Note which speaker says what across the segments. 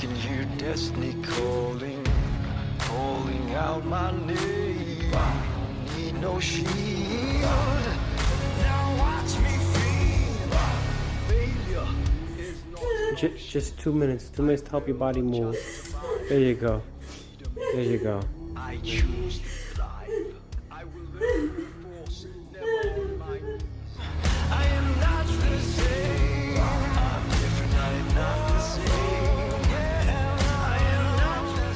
Speaker 1: can hear destiny calling, calling out my name. Need no shield. Now watch me feel. Failure is not
Speaker 2: Just 2 minutes. 2 minutes to help your body move. There you go. There you go.
Speaker 1: I choose to thrive. I will live with force, never on my knees. I am not the same. I'm different. I am not the same. Yeah, I am not the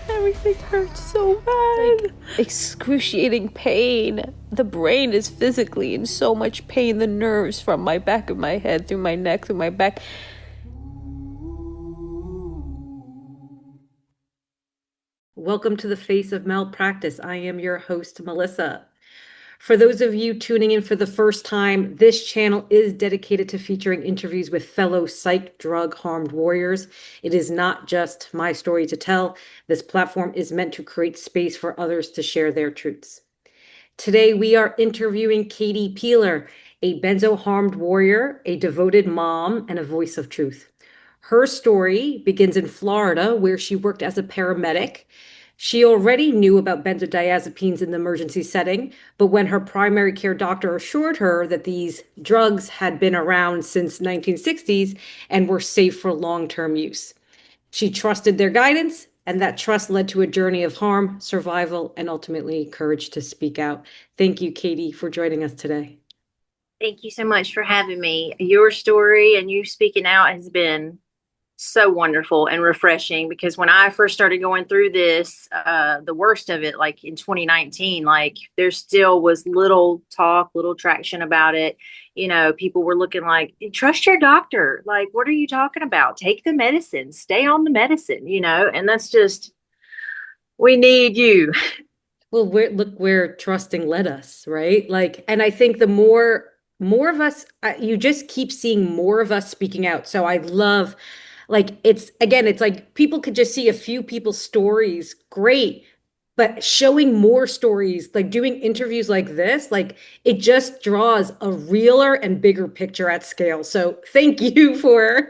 Speaker 3: Everything hurts so bad. Like excruciating pain. The brain is physically in so much pain. The nerves from my back of my head, through my neck, through my back.
Speaker 4: Welcome to the Face of Malpractice. I am your host, Melissa. For those of you tuning in for the first time, this channel is dedicated to featuring interviews with fellow psych drug harmed warriors. It is not just my story to tell. This platform is meant to create space for others to share their truths. Today, we are interviewing Katie Peeler, a benzo-harmed warrior, a devoted mom, and a voice of truth. Her story begins in Florida, where she worked as a paramedic. She already knew about benzodiazepines in the emergency setting, but when her primary care doctor assured her that these drugs had been around since 1960s and were safe for long-term use, she trusted their guidance, and that trust led to a journey of harm, survival, and ultimately courage to speak out. Thank you, Katie, for joining us today.
Speaker 5: Thank you so much for having me. Your story and you speaking out has been so wonderful and refreshing, because when I first started going through this, the worst of it, like in 2019, like there still was little talk, little traction about it. You know, people were looking like, trust your doctor. Like, what are you talking about? Take the medicine, stay on the medicine, you know, and that's just, we need you.
Speaker 4: Well, look where trusting led us, right? Like, and I think the more of us, you just keep seeing more of us speaking out. So I love, like, it's like people could just see a few people's stories, great, but showing more stories, like doing interviews like this, like it just draws a realer and bigger picture at scale. So thank you for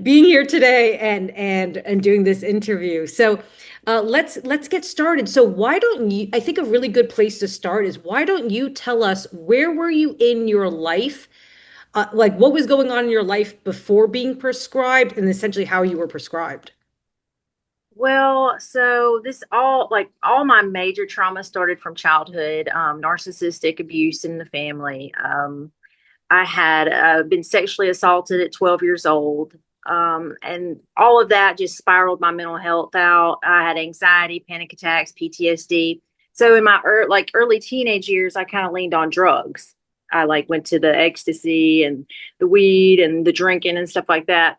Speaker 4: being here today and doing this interview. So let's get started. So why don't you, I think a really good place to start is, why don't you tell us, where were you in your life? Like what was going on in your life before being prescribed, and essentially how you were prescribed?
Speaker 5: Well, so this all my major trauma started from childhood, narcissistic abuse in the family. I had been sexually assaulted at 12 years old. And all of that just spiraled my mental health out. I had anxiety, panic attacks, PTSD. So in my early teenage years, I kind of leaned on drugs. I went to the ecstasy and the weed and the drinking and stuff like that.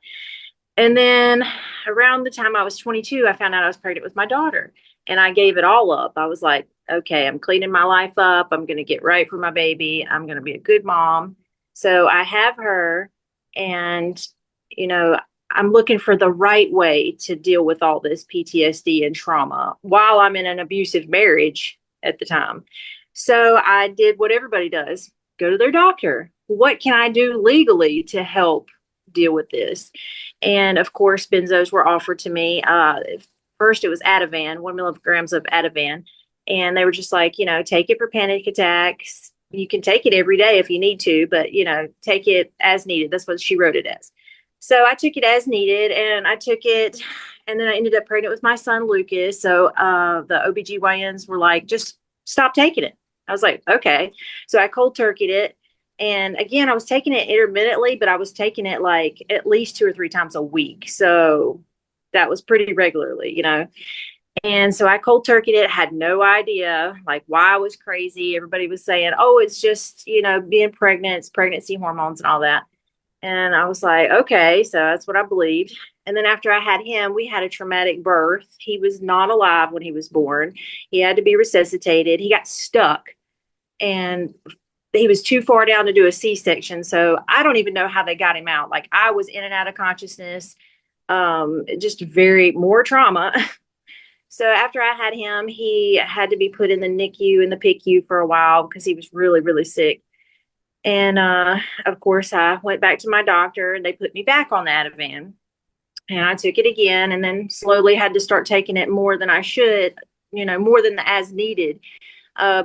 Speaker 5: And then around the time I was 22, I found out I was pregnant with my daughter, and I gave it all up. I was like, okay, I'm cleaning my life up. I'm going to get right for my baby. I'm going to be a good mom. So I have her, and, you know, I'm looking for the right way to deal with all this PTSD and trauma while I'm in an abusive marriage at the time. So I did what everybody does, go to their doctor. What can I do legally to help deal with this? And of course, benzos were offered to me. First, it was Ativan, 1 milligrams of Ativan. And they were just like, you know, take it for panic attacks. You can take it every day if you need to, but, you know, take it as needed. That's what she wrote it as. So I took it as needed, and I took it. And then I ended up pregnant with my son, Lucas. So the OBGYNs were like, just stop taking it. I was like, okay. So I cold turkeyed it. And again, I was taking it intermittently, but I was taking it like at least 2 or 3 times a week. So that was pretty regularly, you know. And so I cold turkeyed it, had no idea like why I was crazy. Everybody was saying, oh, it's just, you know, being pregnant, it's pregnancy hormones and all that. And I was like, okay, so that's what I believed. And then after I had him, we had a traumatic birth. He was not alive when he was born. He had to be resuscitated. He got stuck, and he was too far down to do a C-section. So I don't even know how they got him out. Like, I was in and out of consciousness, just very more trauma. So after I had him, he had to be put in the NICU and the PICU for a while because he was really, really sick. And of course, I went back to my doctor and they put me back on the Ativan. And I took it again and then slowly had to start taking it more than I should, more than the as needed,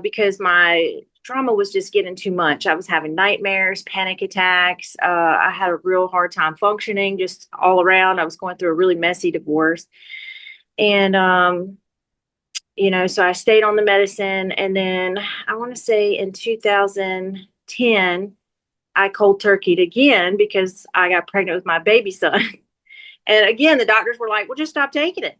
Speaker 5: because my trauma was just getting too much. I was having nightmares, panic attacks. I had a real hard time functioning just all around. I was going through a really messy divorce. And, so I stayed on the medicine. And then I want to say in 2010, I cold turkeyed again because I got pregnant with my baby son. And again, the doctors were like, well, just stop taking it.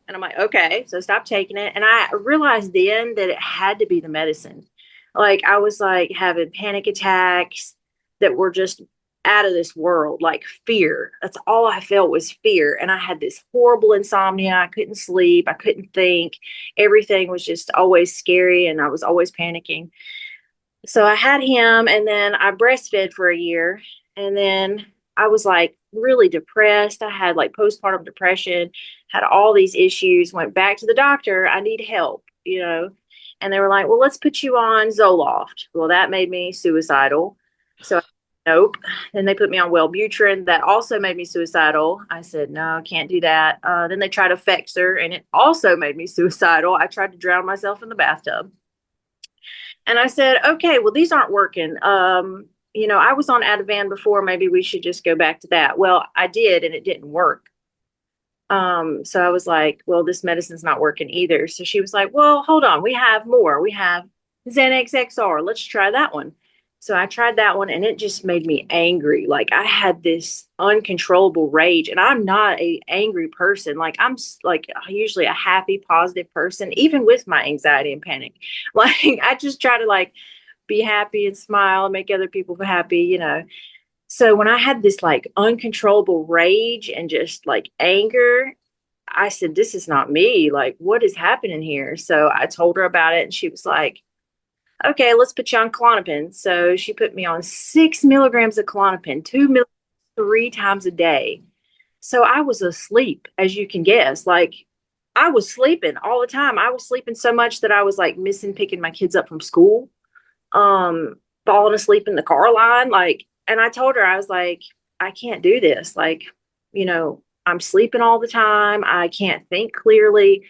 Speaker 5: And I'm like, okay, so stop taking it. And I realized then that it had to be the medicine. Like I was like having panic attacks that were just out of this world, like fear. That's all I felt was fear. And I had this horrible insomnia. I couldn't sleep. I couldn't think. Everything was just always scary and I was always panicking. So I had him and then I breastfed for a year. And then I was like really depressed. I had like postpartum depression, had all these issues, went back to the doctor. I need help, and they were like, well, let's put you on Zoloft. Well, that made me suicidal. So nope. Then they put me on Wellbutrin. That also made me suicidal. I said, no, can't do that. Then they tried Effexor and it also made me suicidal. I tried to drown myself in the bathtub. And I said, okay, well, these aren't working. I was on Ativan before. Maybe we should just go back to that. Well, I did, and it didn't work. So I was like, well, this medicine's not working either. So she was like, well, hold on. We have more. We have Xanax XR. Let's try that one. So I tried that one and it just made me angry. Like I had this uncontrollable rage and I'm not a angry person. Like I'm like usually a happy, positive person, even with my anxiety and panic. Like I just try to like be happy and smile and make other people happy. So when I had this like uncontrollable rage and just like anger, I said, this is not me. Like, what is happening here? So I told her about it and she was like, okay, let's put you on Klonopin. So she put me on 6 milligrams of Klonopin, 2 milligrams 3 times a day. So I was asleep, as you can guess. Like I was sleeping all the time. I was sleeping so much that I was like missing picking my kids up from school, falling asleep in the car line. And I told her, I was like, I can't do this. Like, I'm sleeping all the time. I can't think clearly.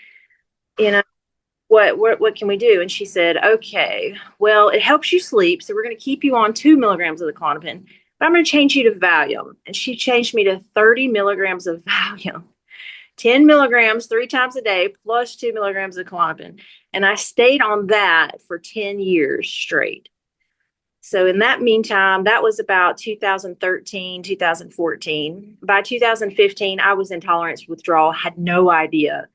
Speaker 5: What can we do? And she said, okay, well, it helps you sleep. So we're going to keep you on 2 milligrams of the Klonopin, but I'm going to change you to Valium. And she changed me to 30 milligrams of Valium, 10 milligrams 3 times a day, plus 2 milligrams of Klonopin. And I stayed on that for 10 years straight. So in that meantime, that was about 2013, 2014. By 2015, I was intolerance withdrawal, had no idea.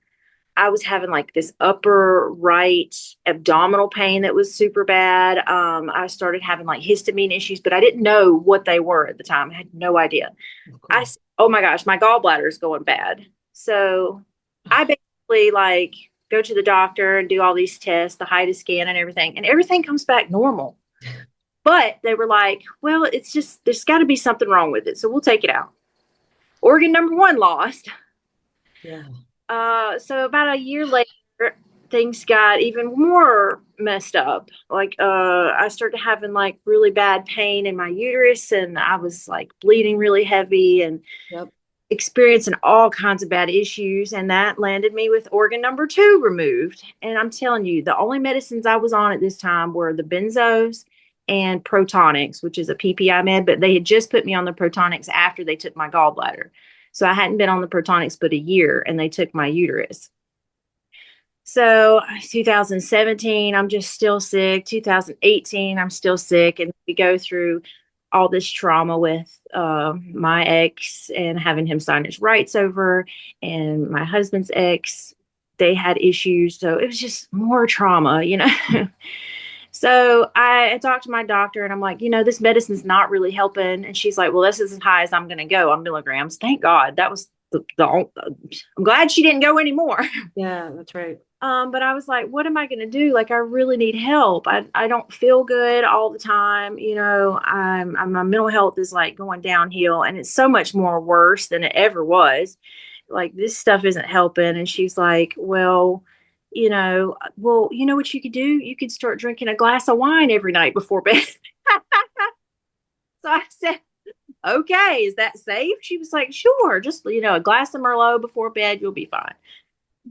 Speaker 5: I was having like this upper right abdominal pain that was super bad. I started having like histamine issues, but I didn't know what they were at the time. I had no idea. Okay. Oh my gosh, my gallbladder is going bad. So I basically like go to the doctor and do all these tests, the HIDA scan and everything comes back normal. But they were like, well, it's just, there's got to be something wrong with it. So we'll take it out. Organ number 1 lost.
Speaker 4: Yeah.
Speaker 5: So about a year later, things got even more messed up. Like, I started having like really bad pain in my uterus and I was like bleeding really heavy and experiencing all kinds of bad issues. And that landed me with organ number 2 removed. And I'm telling you, the only medicines I was on at this time were the benzos and Protonics, which is a PPI med, but they had just put me on the Protonics after they took my gallbladder. So I hadn't been on the Protonics but a year and they took my uterus. So 2017, I'm just still sick. 2018, I'm still sick. And we go through all this trauma with my ex and having him sign his rights over and my husband's ex, they had issues. So it was just more trauma, So I talked to my doctor and I'm like, this medicine's not really helping. And she's like, well, this is as high as I'm going to go on milligrams. Thank God. That was I'm glad she didn't go anymore.
Speaker 4: Yeah, that's right.
Speaker 5: But I was like, what am I going to do? Like, I really need help. I don't feel good all the time. My mental health is like going downhill and it's so much more worse than it ever was. Like this stuff isn't helping. And she's like, well, you know what you could do? You could start drinking a glass of wine every night before bed. So I said, okay, is that safe? She was like, sure, just, a glass of Merlot before bed, you'll be fine.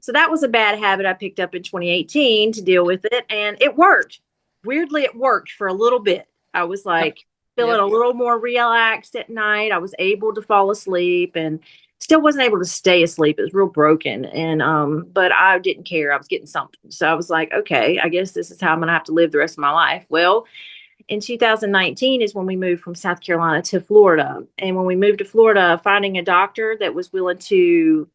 Speaker 5: So that was a bad habit I picked up in 2018 to deal with it. And it worked. Weirdly, it worked for a little bit. I was like feeling a little more relaxed at night. I was able to fall asleep and still wasn't able to stay asleep. It was real broken. And, but I didn't care. I was getting something. So I was like, okay, I guess this is how I'm going to have to live the rest of my life. Well, in 2019 is when we moved from South Carolina to Florida. And when we moved to Florida, finding a doctor that was willing to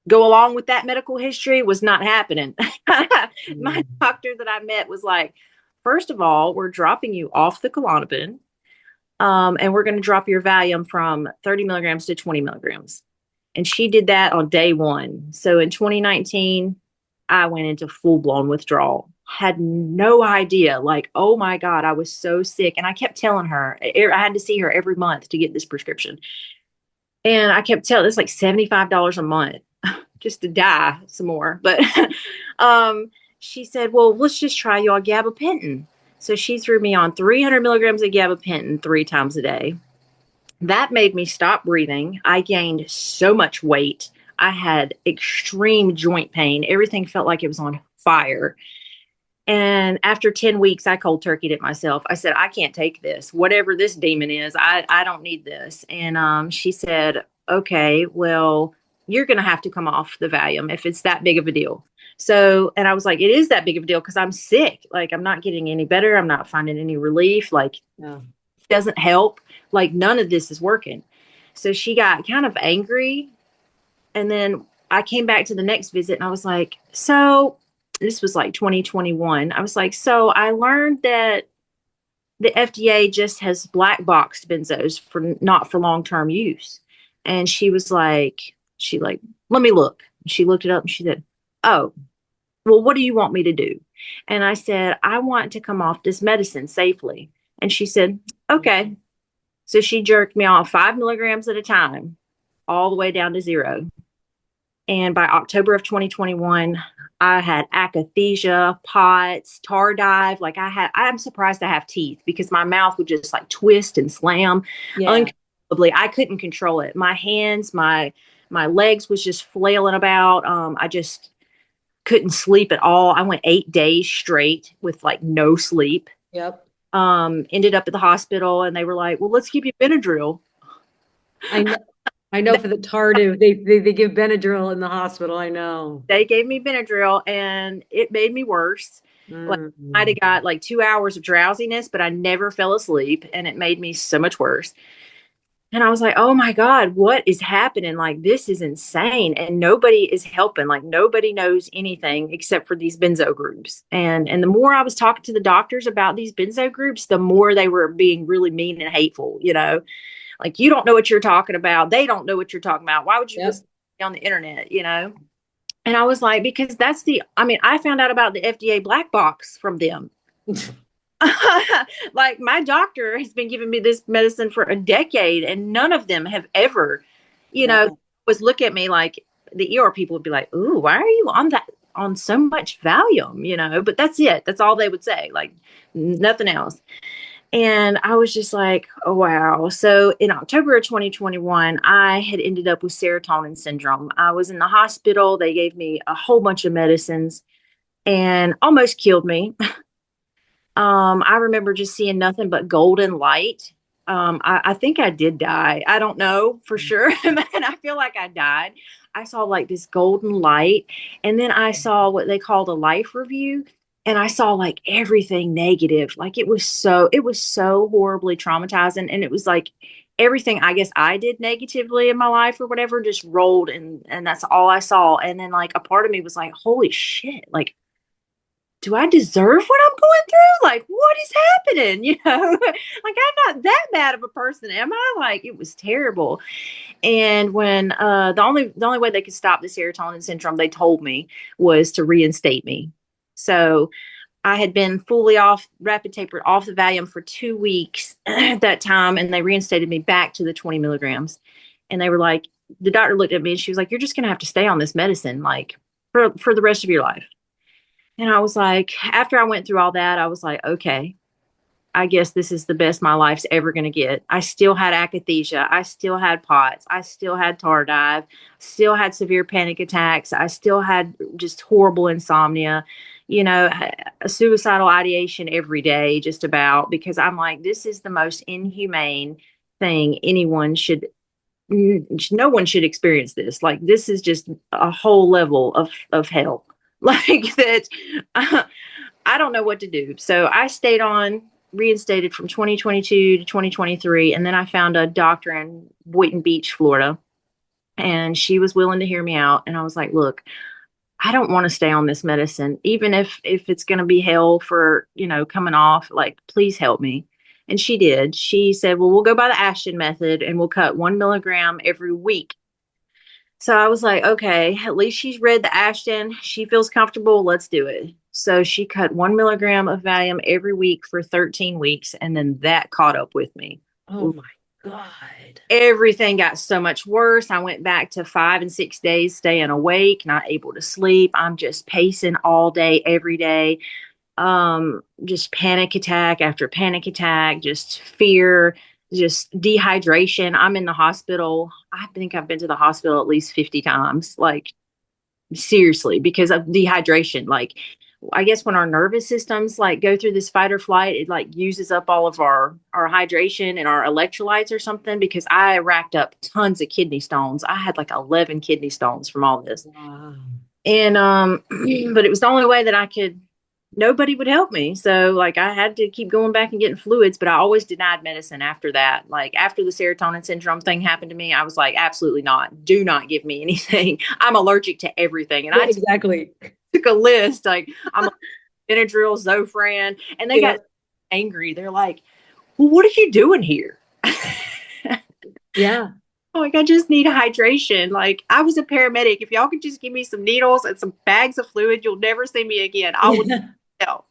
Speaker 5: go along with that medical history was not happening. My doctor that I met was like, first of all, we're dropping you off the Klonopin, and we're going to drop your Valium from 30 milligrams to 20 milligrams. And she did that on day one. So in 2019, I went into full-blown withdrawal. Had no idea. Like, oh my God, I was so sick. And I kept telling her, I had to see her every month to get this prescription. And I kept telling, it's like $75 a month just to die some more. But she said, well, let's just try you on gabapentin. So she threw me on 300 milligrams of gabapentin 3 times a day. That made me stop breathing. I gained so much weight. I had extreme joint pain. Everything felt like it was on fire. And after 10 weeks, I cold turkeyed it myself. I said, I can't take this. Whatever this demon is, I don't need this. And she said, okay, well, you're going to have to come off the Valium if it's that big of a deal. So, and I was like, it is that big of a deal because I'm sick. Like, I'm not getting any better. I'm not finding any relief. Like, it doesn't help. Like, none of this is working. So she got kind of angry. And then I came back to the next visit and I was like, so this was like 2021. I was like, so I learned that the FDA just has black boxed benzos for not for long-term use. And she was like, let me look. She looked it up and she said, oh, well, what do you want me to do? And I said, I want to come off this medicine safely. And she said, okay. So she jerked me off 5 milligrams at a time, all the way down to 0. And by October of 2021, I had akathisia, POTS, tardive. Like I'm surprised I have teeth because my mouth would just like twist and slam uncontrollably. I couldn't control it. My hands, my legs was just flailing about. I just couldn't sleep at all. I went 8 days straight with like no sleep.
Speaker 4: Yep.
Speaker 5: Ended up at the hospital and they were like, well, let's give you Benadryl.
Speaker 4: I know for the tardive, they give Benadryl in the hospital. I know.
Speaker 5: They gave me Benadryl and it made me worse. Like I might have got like 2 hours of drowsiness, but I never fell asleep and it made me so much worse. And I was like, oh my God, what is happening? Like, this is insane. And nobody is helping. Like, nobody knows anything except for these benzo groups. And the more I was talking to the doctors about these benzo groups, the more they were being really mean and hateful, Like, you don't know what you're talking about. They don't know what you're talking about. Why would you listen on the internet, And I was like, because I found out about the FDA black box from them. Like, my doctor has been giving me this medicine for a decade and none of them have ever, was look at me like the ER people would be like, ooh, why are you on so much Valium, but that's it. That's all they would say, like nothing else. And I was just like, oh, wow. So in October of 2021, I had ended up with serotonin syndrome. I was in the hospital. They gave me a whole bunch of medicines and almost killed me. I remember just seeing nothing but golden light. I think I did die. I don't know for sure. And I feel like I died. I saw like this golden light. And then I saw what they called a life review. And I saw like everything negative. Like it was so horribly traumatizing. And it was like everything I guess I did negatively in my life or whatever just rolled and that's all I saw. And then like a part of me was like, holy shit, like, do I deserve what I'm going through? Like, what is happening? Like I'm not that bad of a person, am I? Like, it was terrible. And when the only way they could stop the serotonin syndrome, they told me, was to reinstate me. So I had been fully off rapid taper off the Valium for 2 weeks at that time. And they reinstated me back to the 20 milligrams. And they were like, the doctor looked at me and she was like, you're just going to have to stay on this medicine, like for the rest of your life. And I was like, after I went through all that, I was like, okay. I guess this is the best my life's ever going to get. I still had akathisia. I still had POTS. I still had tardive. Still had severe panic attacks. I still had just horrible insomnia, you know, a suicidal ideation every day, just about, because I'm like, this is the most inhumane thing anyone should, no one should experience this. Like, this is just a whole level of hell. Like that. I don't know what to do. So I stayed on, reinstated from 2022 to 2023. And then I found a doctor in Boynton Beach, Florida, and she was willing to hear me out. And I was like, look, I don't want to stay on this medicine, even if it's going to be hell for, you know, coming off, like, please help me. And she did. She said, well, we'll go by the Ashton method and we'll cut 1 milligram every week. So I was like, okay, at least she's read the Ashton. She feels comfortable. Let's do it. So she cut 1 milligram of Valium every week for 13 weeks. And then that caught up with me.
Speaker 4: Oh my God.
Speaker 5: Everything got so much worse. I went back to 5 and 6 days staying awake, not able to sleep. I'm just pacing all day, every day. Just panic attack after panic attack, just fear, just dehydration. I'm in the hospital. I think I've been to the hospital at least 50 times, like, seriously, because of dehydration. Like, I guess when our nervous systems like go through this fight or flight, it like uses up all of our hydration and our electrolytes or something, because I racked up tons of kidney stones. I had like 11 kidney stones from all this.
Speaker 4: Wow.
Speaker 5: And but it was the only way that I could, nobody would help me. So like I had to keep going back and getting fluids, but I always denied medicine after that. Like after the serotonin syndrome thing happened to me, I was like, absolutely not. Do not give me anything. I'm allergic to everything. And
Speaker 4: Yeah,
Speaker 5: I
Speaker 4: exactly.
Speaker 5: took a list. Like I'm Benadryl, Zofran, and they got angry. They're like, well, what are you doing here?
Speaker 4: Yeah.
Speaker 5: Like, I just need hydration. Like, I was a paramedic. If y'all could just give me some needles and some bags of fluid, you'll never see me again. I would help.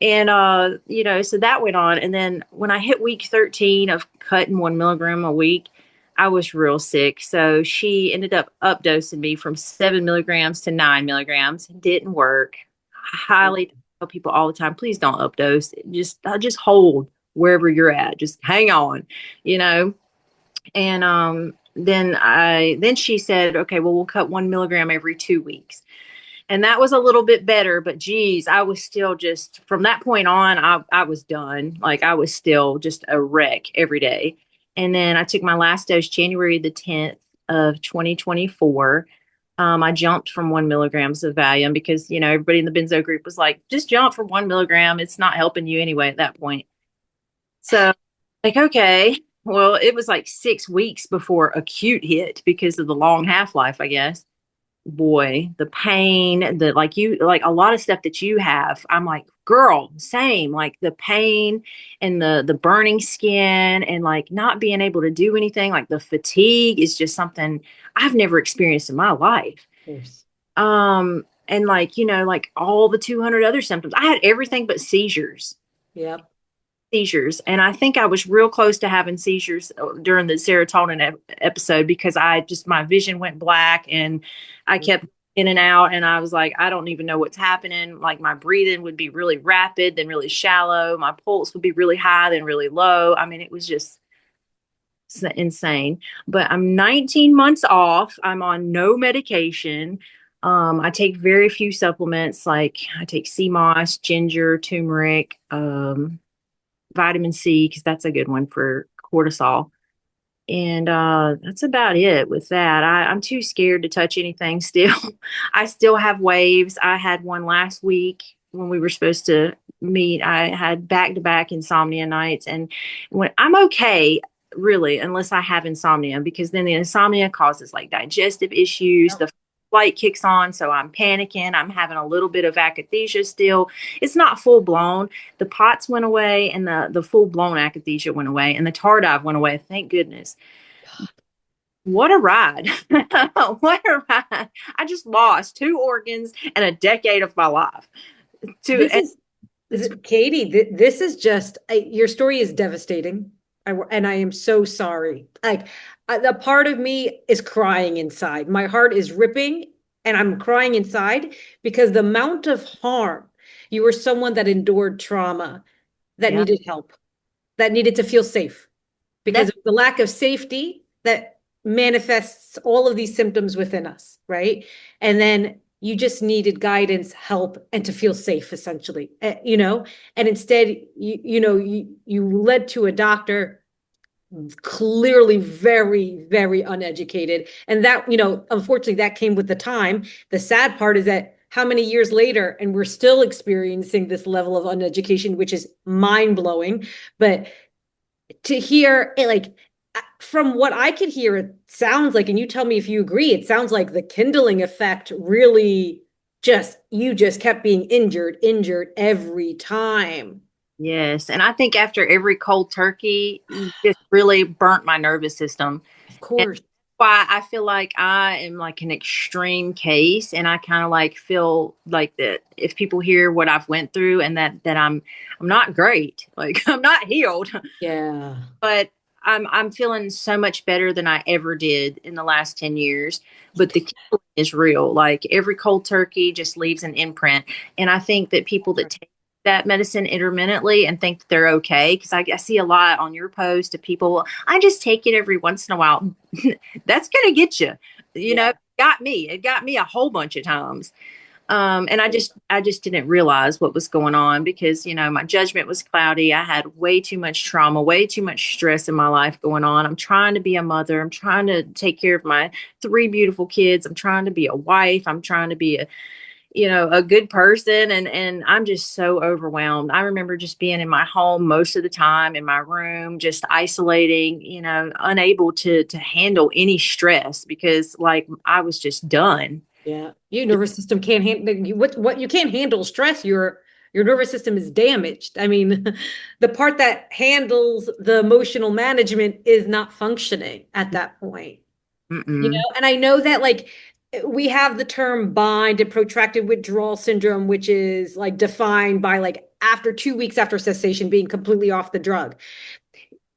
Speaker 5: And you know, so that went on. And then when I hit week 13 of cutting 1 milligram a week, I was real sick. So she ended up updosing me from 7 milligrams to 9 milligrams. It didn't work. I highly tell people all the time, please don't updose. Just hold wherever you're at. Just hang on, you know. And then she said, okay, well, we'll cut 1 milligram every 2 weeks. And that was a little bit better, but geez, I was still just, from that point on, I was done. Like I was still just a wreck every day. And then I took my last dose January the 10th of 2024. I jumped from 1 milligrams of Valium because, you know, everybody in the benzo group was like, just jump from 1 milligram. It's not helping you anyway at that point. So like, okay. Well, it was like 6 weeks before acute hit because of the long half-life, I guess. Boy, the pain, like a lot of stuff that you have, I'm like, girl, same, like the pain and the burning skin and like not being able to do anything, like the fatigue is just something I've never experienced in my life.
Speaker 4: Yes.
Speaker 5: And like, you know, like all the 200 other symptoms, I had everything but seizures.
Speaker 4: Yep.
Speaker 5: Seizures. And I think I was real close to having seizures during the serotonin episode because my vision went black and I kept in and out. And I was like, I don't even know what's happening. Like my breathing would be really rapid, then really shallow. My pulse would be really high, then really low. I mean, it was just insane. But I'm 19 months off. I'm on no medication. I take very few supplements. Like I take sea moss, ginger, turmeric, vitamin C, because that's a good one for cortisol. And that's about it with that. I'm too scared to touch anything still. I still have waves. I had one last week when we were supposed to meet. I had back-to-back insomnia nights. And when I'm okay, really, unless I have insomnia, because then the insomnia causes like digestive issues. The flight kicks on, so I'm panicking. I'm having a little bit of akathisia still. It's not full blown. The POTS went away, and the full blown akathisia went away, and the tardive went away. Thank goodness. What a ride! What a ride! I just lost 2 organs and a decade of my life.
Speaker 4: Katie, this is just your story is devastating. And I am so sorry. Like the part of me is crying inside. My heart is ripping and I'm crying inside because the amount of harm, you were someone that endured trauma, that
Speaker 5: Yeah.
Speaker 4: needed help, that needed to feel safe, because
Speaker 5: That-
Speaker 4: of the lack of safety that manifests all of these symptoms within us, right? And then you just needed guidance, help, and to feel safe, essentially, you know. And instead, you led to a doctor clearly very uneducated, and that, unfortunately, that came with the time. The sad part is that how many years later, and we're still experiencing this level of uneducation, which is mind-blowing. But to hear it, like, from what I could hear, it sounds like, and you tell me if you agree, it sounds like the kindling effect really you just kept being injured every time.
Speaker 5: Yes. And I think after every cold turkey, you just really burnt my nervous system.
Speaker 4: Of
Speaker 5: And
Speaker 4: course.
Speaker 5: why I feel like I am like an extreme case, and I kind of like feel like that if people hear what I've went through, and that I'm not great, like I'm not healed,
Speaker 4: Yeah.
Speaker 5: but I'm feeling so much better than I ever did in the last 10 years. But the killing is real. Like every cold turkey just leaves an imprint. And I think that people that take that medicine intermittently and think that they're okay, because I see a lot on your post of people, I just take it every once in a while. That's gonna get you.
Speaker 4: Yeah.
Speaker 5: It got me a whole bunch of times. And I just didn't realize what was going on because, my judgment was cloudy. I had way too much trauma, way too much stress in my life going on. I'm trying to be a mother. I'm trying to take care of my 3 beautiful kids. I'm trying to be a wife. I'm trying to be a good person. And I'm just so overwhelmed. I remember just being in my home most of the time, in my room, just isolating, unable to handle any stress because like I was just done.
Speaker 4: Yeah. Your nervous system can't handle what you can't handle stress. Your nervous system is damaged. I mean, the part that handles the emotional management is not functioning at that point.
Speaker 5: Mm-mm.
Speaker 4: And I know that, like, we have the term bind and protracted withdrawal syndrome, which is like defined by like after 2 weeks after cessation being completely off the drug.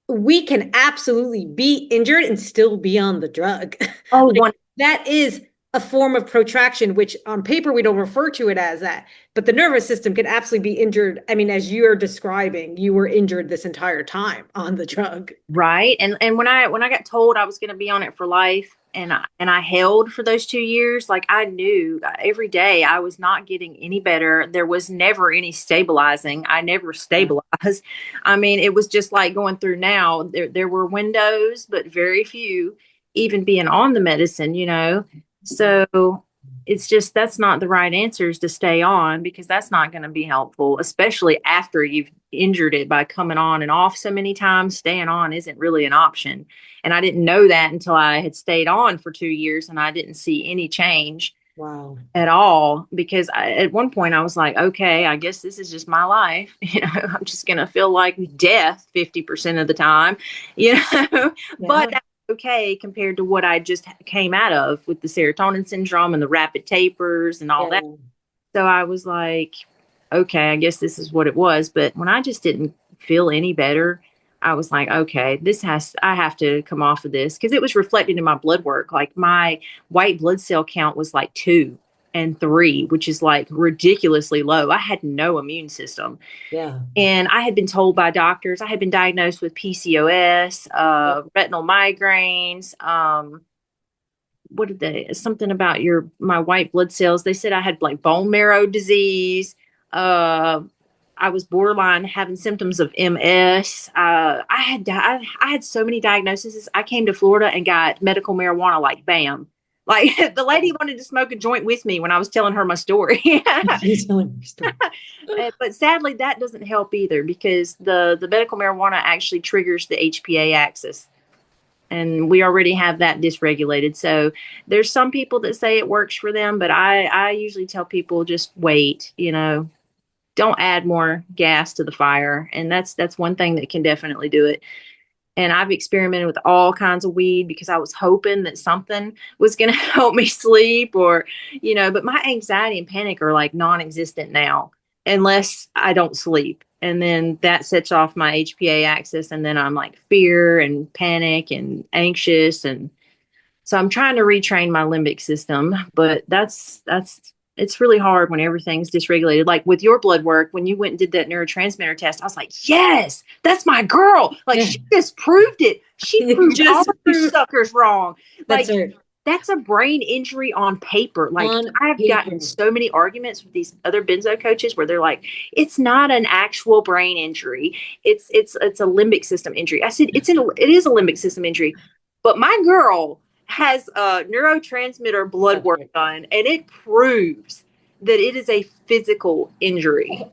Speaker 4: We can absolutely be injured and still be on the drug.
Speaker 5: Oh,
Speaker 4: Like, that is a form of protraction, which on paper we don't refer to it as that, but the nervous system can absolutely be injured. I mean, as you're describing, you were injured this entire time on the drug.
Speaker 5: right. And when I got told I was going to be on it for life, and I held for those 2 years, like I knew every day I was not getting any better. There was never any stabilizing. I never stabilized. I mean, it was just like going through now. There were windows, but very few, even being on the medicine. So it's just that's not the right answer is to stay on because that's not going to be helpful, especially after you've injured it by coming on and off so many times. Staying on isn't really an option. And I didn't know that until I had stayed on for 2 years and I didn't see any change
Speaker 4: Wow.
Speaker 5: at all because at one point I was like, okay, I guess this is just my life. I'm just going to feel like death 50% of the time, but that's okay compared to what I just came out of with the serotonin syndrome and the rapid tapers and all that. So I was like, okay, I guess this is what it was. But when I just didn't feel any better, I was like, okay, I have to come off of this because it was reflected in my blood work. Like my white blood cell count was like 2 and 3, which is like ridiculously low. I had no immune system.
Speaker 4: Yeah.
Speaker 5: And I had been told by doctors, I had been diagnosed with PCOS, retinal migraines. What did something about my white blood cells. They said I had like bone marrow disease. I was borderline having symptoms of MS. I had so many diagnoses. I came to Florida and got medical marijuana, like bam. Like the lady wanted to smoke a joint with me when I was telling her my story.
Speaker 4: She's telling me story.
Speaker 5: But sadly, that doesn't help either because the medical marijuana actually triggers the HPA axis. And we already have that dysregulated. So there's some people that say it works for them, but I usually tell people just wait, don't add more gas to the fire. And that's one thing that can definitely do it. And I've experimented with all kinds of weed because I was hoping that something was going to help me sleep but my anxiety and panic are like non-existent now unless I don't sleep. And then that sets off my HPA axis. And then I'm like fear and panic and anxious. And so I'm trying to retrain my limbic system, but that's It's really hard when everything's dysregulated. Like with your blood work, when you went and did that neurotransmitter test, I was like, yes, that's my girl. Like
Speaker 4: Yeah.
Speaker 5: she just proved it. She
Speaker 4: You
Speaker 5: proved all
Speaker 4: just
Speaker 5: of you
Speaker 4: proved-
Speaker 5: suckers wrong.
Speaker 4: That's
Speaker 5: Like
Speaker 4: right.
Speaker 5: that's a brain injury on paper. Like
Speaker 4: On
Speaker 5: I've gotten
Speaker 4: paper.
Speaker 5: so many arguments with these other benzo coaches where they're like, it's not an actual brain injury. It's a limbic system injury. I said it is a limbic system injury. But my girl has neurotransmitter blood
Speaker 4: That's
Speaker 5: work
Speaker 4: right.
Speaker 5: done, and it proves that it is a physical injury.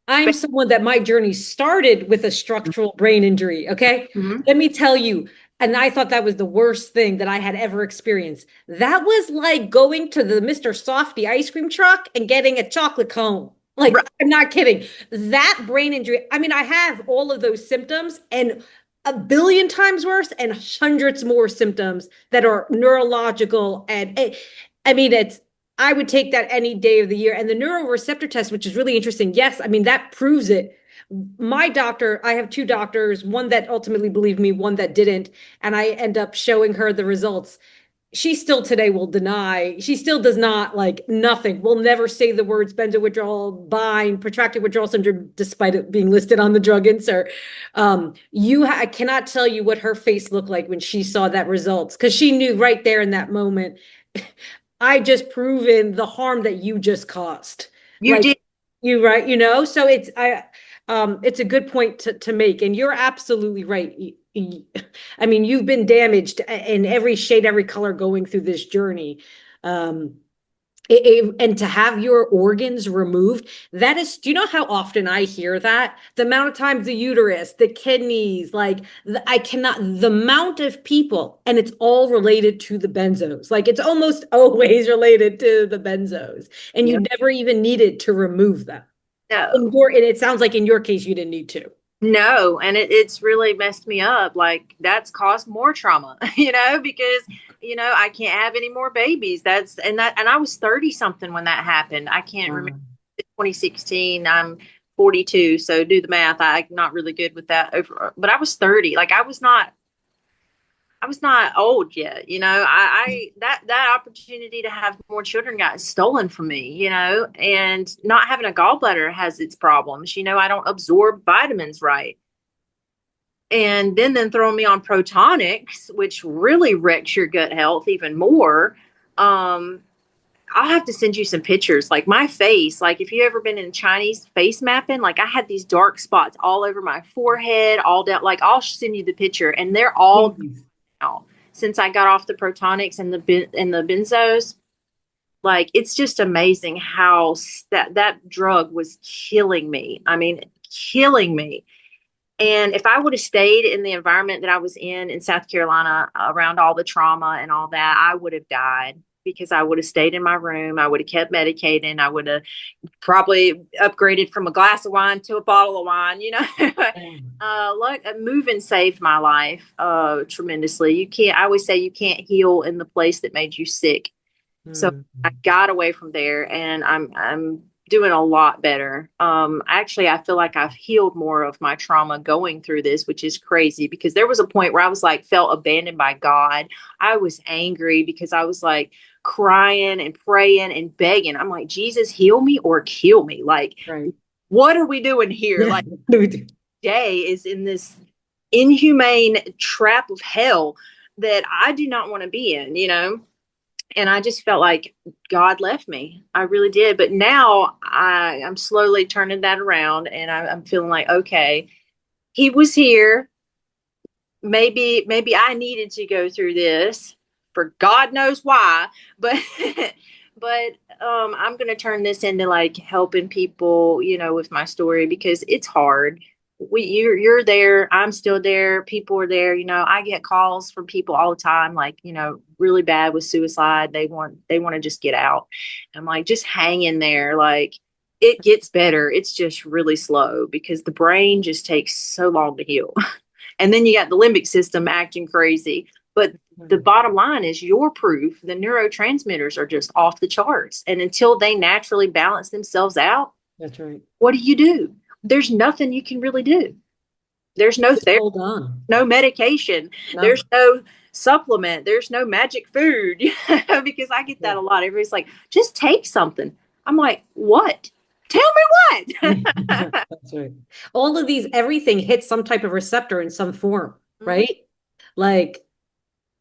Speaker 4: I'm someone that my journey started with a structural brain injury. Okay.
Speaker 5: Mhm.
Speaker 4: Let me tell you. And I thought that was the worst thing that I had ever experienced. That was like going to the Mr. Softy ice cream truck and getting a chocolate cone. Like,
Speaker 5: Right.
Speaker 4: I'm not kidding. That brain injury, I mean, I have all of those symptoms and a billion times worse and hundreds more symptoms that are neurological. And I mean, I would take that any day of the year. And the neuroreceptor test, which is really interesting. Yes, I mean, that proves it. My doctor, I have two doctors, one that ultimately believed me, one that didn't. And I end up showing her the results. She still today will deny, she still does not like nothing, will never say the words benzo withdrawal, bind, protracted withdrawal syndrome, despite it being listed on the drug insert. I cannot tell you what her face looked like when she saw that results, because she knew right there in that moment, I just proven the harm that you just caused.
Speaker 5: You
Speaker 4: Like
Speaker 5: did.
Speaker 4: you, right? So it's a good point to make, and you're absolutely right. I mean, you've been damaged in every shade, every color going through this journey. Um, and to have your organs removed, that is, do you know how often I hear that? The amount of times the uterus, the kidneys, like I cannot, the amount of people, and it's all related to the benzos. Like it's almost always related to the benzos, and you
Speaker 5: Yep.
Speaker 4: never even needed to remove them.
Speaker 5: No.
Speaker 4: And it sounds like in your case, you didn't need to.
Speaker 5: No, and it's really messed me up. Like that's caused more trauma, because I can't have any more babies. And I was 30 something when that happened. I can't remember. 2016. I'm 42, so do the math. I'm not really good with that over, but I was 30. Like I was not old yet, that opportunity to have more children got stolen from me, and not having a gallbladder has its problems. I don't absorb vitamins right. And then throwing me on protonics, which really wrecks your gut health even more. I'll have to send you some pictures. Like my face, like if you ever been in Chinese face mapping, like I had these dark spots all over my forehead, all down. Like I'll send you the picture, and they're all now since I got off the protonics and the benzos. Like it's just amazing how that drug was killing me. I mean, killing me. And if I would have stayed in the environment that I was in South Carolina around all the trauma and all that, I would have died because I would have stayed in my room. I would have kept medicating. I would have probably upgraded from a glass of wine to a bottle of wine, moving saved my life tremendously. I always say you can't heal in the place that made you sick. So I got away from there, and I'm doing a lot better. Actually, I feel like I've healed more of my trauma going through this, which is crazy because there was a point where I was like, felt abandoned by God. I was angry because I was like crying and praying and begging. I'm like, Jesus, heal me or kill me. Like,
Speaker 4: Right.
Speaker 5: What are we doing here? Like, day is in this inhumane trap of hell that I do not want to be in. And I just felt like God left me. I really did. But now I'm slowly turning that around, and I'm feeling like, okay, he was here. Maybe I needed to go through this for God knows why, but I'm going to turn this into like helping people, with my story because it's hard. You're there. I'm still there. People are there. I get calls from people all the time, like, really bad with suicide. They want to just get out. I'm like, just hang in there. Like it gets better. It's just really slow because the brain just takes so long to heal. And then you got the limbic system acting crazy. But the bottom line is your proof. The neurotransmitters are just off the charts. And until they naturally balance themselves out,
Speaker 4: That's right.
Speaker 5: what do? There's nothing you can really do. There's no therapy,
Speaker 4: Hold on.
Speaker 5: no medication.
Speaker 4: No.
Speaker 5: There's no supplement. There's no magic food. Because I get that a lot. Everybody's like, just take something. I'm like, what? Tell me what.
Speaker 2: That's right.
Speaker 4: All of these, everything hits some type of receptor in some form, right? Like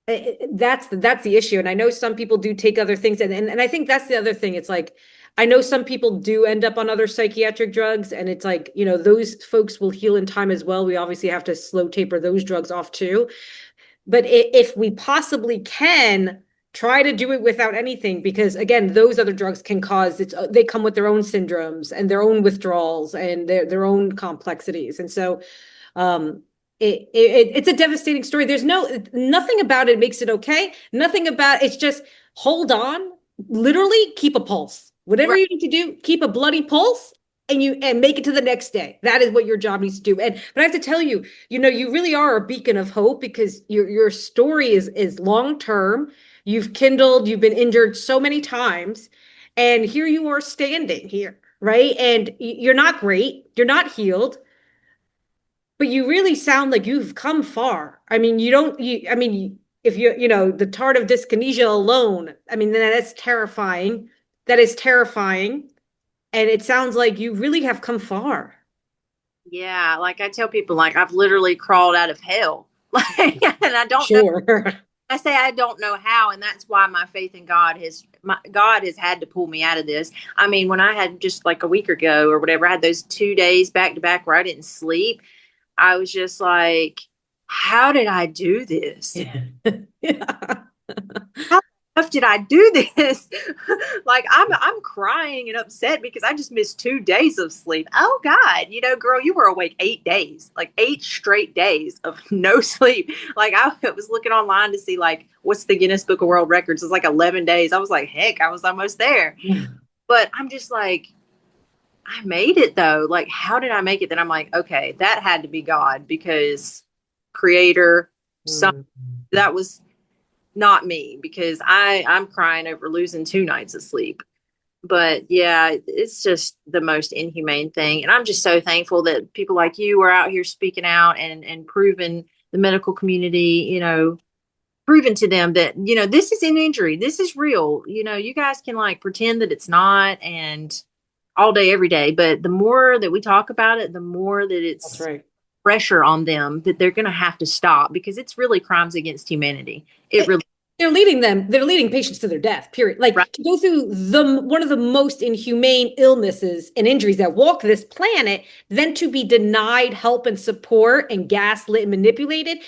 Speaker 4: that's the issue. And I know some people do take other things, and I think that's the other thing. It's like I know some people do end up on other psychiatric drugs, and it's like, you know, those folks will heal in time as well. We obviously have to slow taper those drugs off too. But if we possibly can, try to do it without anything, because again, those other drugs can cause they come with their own syndromes and their own withdrawals and their own complexities. And so it's a devastating story. There's nothing about it makes it okay. Nothing about it's just hold on, literally keep a pulse. Whatever you need to do, keep a bloody pulse and make it to the next day. That is what your job needs to do. But I have to tell you, you know, you really are a beacon of hope, because your story is long term. You've kindled, you've been injured so many times, and here you are standing here, right? And you're not great, you're not healed, but you really sound like you've come far. I mean, if you know, the tardive dyskinesia alone, I mean, that's terrifying. That is terrifying. And it sounds like you really have come far.
Speaker 5: Yeah, like I tell people, like I've literally crawled out of hell. Like, and I don't
Speaker 4: Sure.
Speaker 5: know. I say I don't know how, and that's why my faith in God has had to pull me out of this. I mean, when I had just like a week ago or whatever, I had those 2 days back to back where I didn't sleep. I was just like, how did I do this?
Speaker 4: Yeah.
Speaker 5: How did I do this? Like I'm crying and upset because I just missed 2 days of sleep. Oh God, you know, girl, you were awake 8 days, like 8 straight days of no sleep. Like I was looking online to see like what's the Guinness Book of World Records. It's like 11 days. I was like, heck, I was almost there. But I'm just like, I made it though. Like, how did I make it? Then I'm like, okay, that had to be God, because creator, that was not me, because I'm crying over losing 2 nights of sleep. But yeah, it's just the most inhumane thing. And I'm just so thankful that people like you are out here speaking out and proving the medical community, you know, proving to them that, you know, this is an injury. This is real. You know, you guys can like pretend that it's not and all day, every day. But the more that we talk about it, the more that it's
Speaker 4: That's right.
Speaker 5: pressure on them that they're going to have to stop, because it's really crimes against humanity. It really.
Speaker 4: They're leading patients to their death, period. Like to go through one of the most inhumane illnesses and injuries that walk this planet, then to be denied help and support and gaslit and manipulated.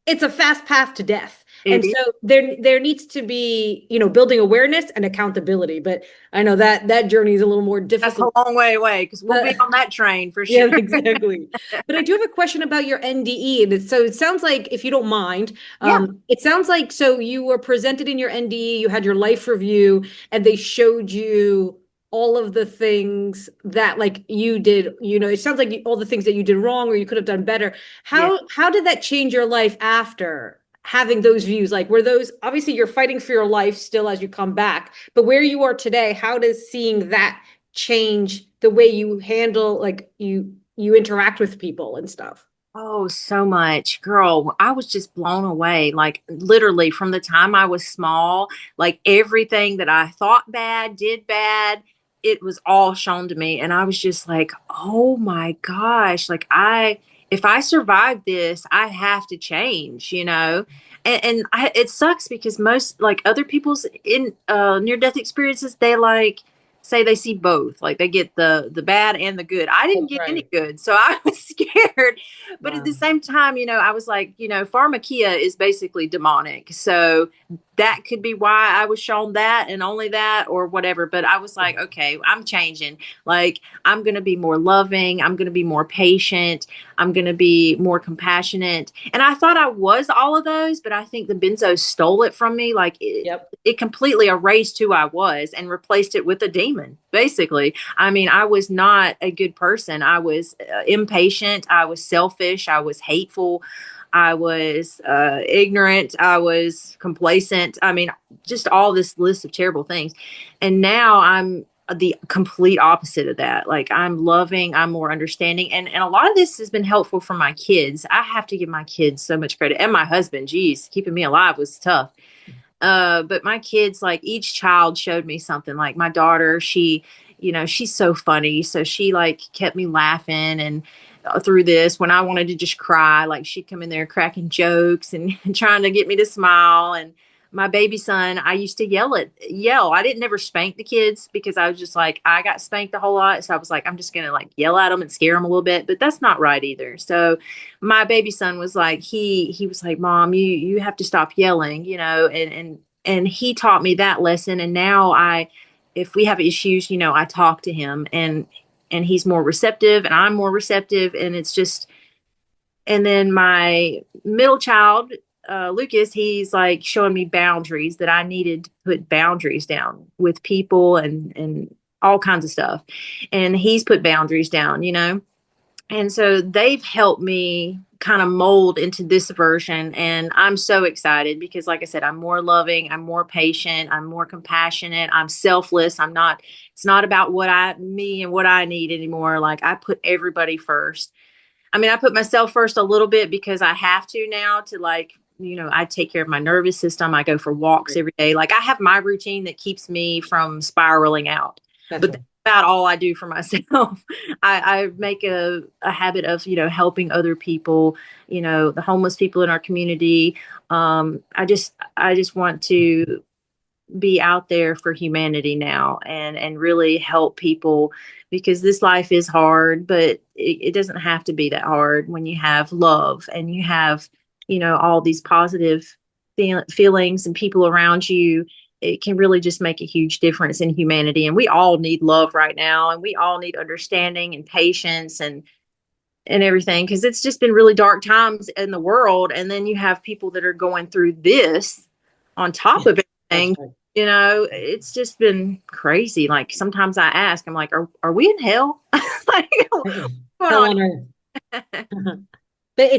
Speaker 4: It's a fast path to death. And so there needs to be, you know, building awareness and accountability. But I know that journey is a little more difficult.
Speaker 5: That's a long way away, because we'll be on that train for sure.
Speaker 4: Yeah, exactly. But I do have a question about your NDE. And so it sounds like, if you don't mind, it sounds like, so you were presented in your NDE, you had your life review, and they showed you all of the things that like you did, you know, it sounds like all the things that you did wrong or you could have done better. How did that change your life after having those views? Like, were those, obviously you're fighting for your life still as you come back, but where you are today, how does seeing that change the way you handle, like you interact with people and stuff?
Speaker 5: Oh, so much, girl. I was just blown away. Like literally from the time I was small, like everything that I thought bad, did bad, it was all shown to me. And I was just like, oh my gosh, like if I survive this, I have to change, you know? And it sucks because most like other people's near-death experiences, they like say they see both, like they get the bad and the good. I didn't get any good, so I was scared. But at the same time, you know, I was like, you know, pharmakia is basically demonic, so that could be why I was shown that and only that or whatever. But I was like, okay, I'm changing. Like, I'm going to be more loving. I'm going to be more patient. I'm going to be more compassionate. And I thought I was all of those, but I think the benzo stole it from me. Like it completely erased who I was and replaced it with a demon, basically. I mean, I was not a good person. I was impatient. I was selfish. I was hateful. I was ignorant. I was complacent. I mean, just all this list of terrible things. And now I'm the complete opposite of that. Like, I'm loving, I'm more understanding. And a lot of this has been helpful for my kids. I have to give my kids so much credit, and my husband. Geez, keeping me alive was tough. But my kids, like, each child showed me something. Like my daughter, she's so funny. So she like kept me laughing, and through this, when I wanted to just cry, like she'd come in there cracking jokes and trying to get me to smile. And my baby son, I used to yell. I didn't never spank the kids because I was just like, I got spanked a whole lot. So I was like, I'm just going to like yell at them and scare them a little bit, but that's not right either. So my baby son was like, he was like, Mom, you have to stop yelling, and he taught me that lesson. And now if we have issues, I talk to him, and he's more receptive and I'm more receptive. And it's just, and then my middle child, Lucas, he's like showing me boundaries, that I needed to put boundaries down with people and all kinds of stuff. And he's put boundaries down. And so they've helped me kind of mold into this version. And I'm so excited because, like I said, I'm more loving, I'm more patient, I'm more compassionate, I'm selfless. It's not about me and what I need anymore. Like, I put everybody first. I mean, I put myself first a little bit because I have to now, to like, I take care of my nervous system. I go for walks every day. Like, I have my routine that keeps me from spiraling out. But that's about all I do for myself. I make a habit of, helping other people, the homeless people in our community. I just want to be out there for humanity now, and really help people, because this life is hard, but it doesn't have to be that hard when you have love and you have, all these positive feelings and people around you. It can really just make a huge difference in humanity. And we all need love right now. And we all need understanding and patience and everything, because it's just been really dark times in the world. And then you have people that are going through this on top of everything. It's just been crazy. Like, sometimes I ask, I'm like, are we in hell? Like,
Speaker 4: Hell on earth. But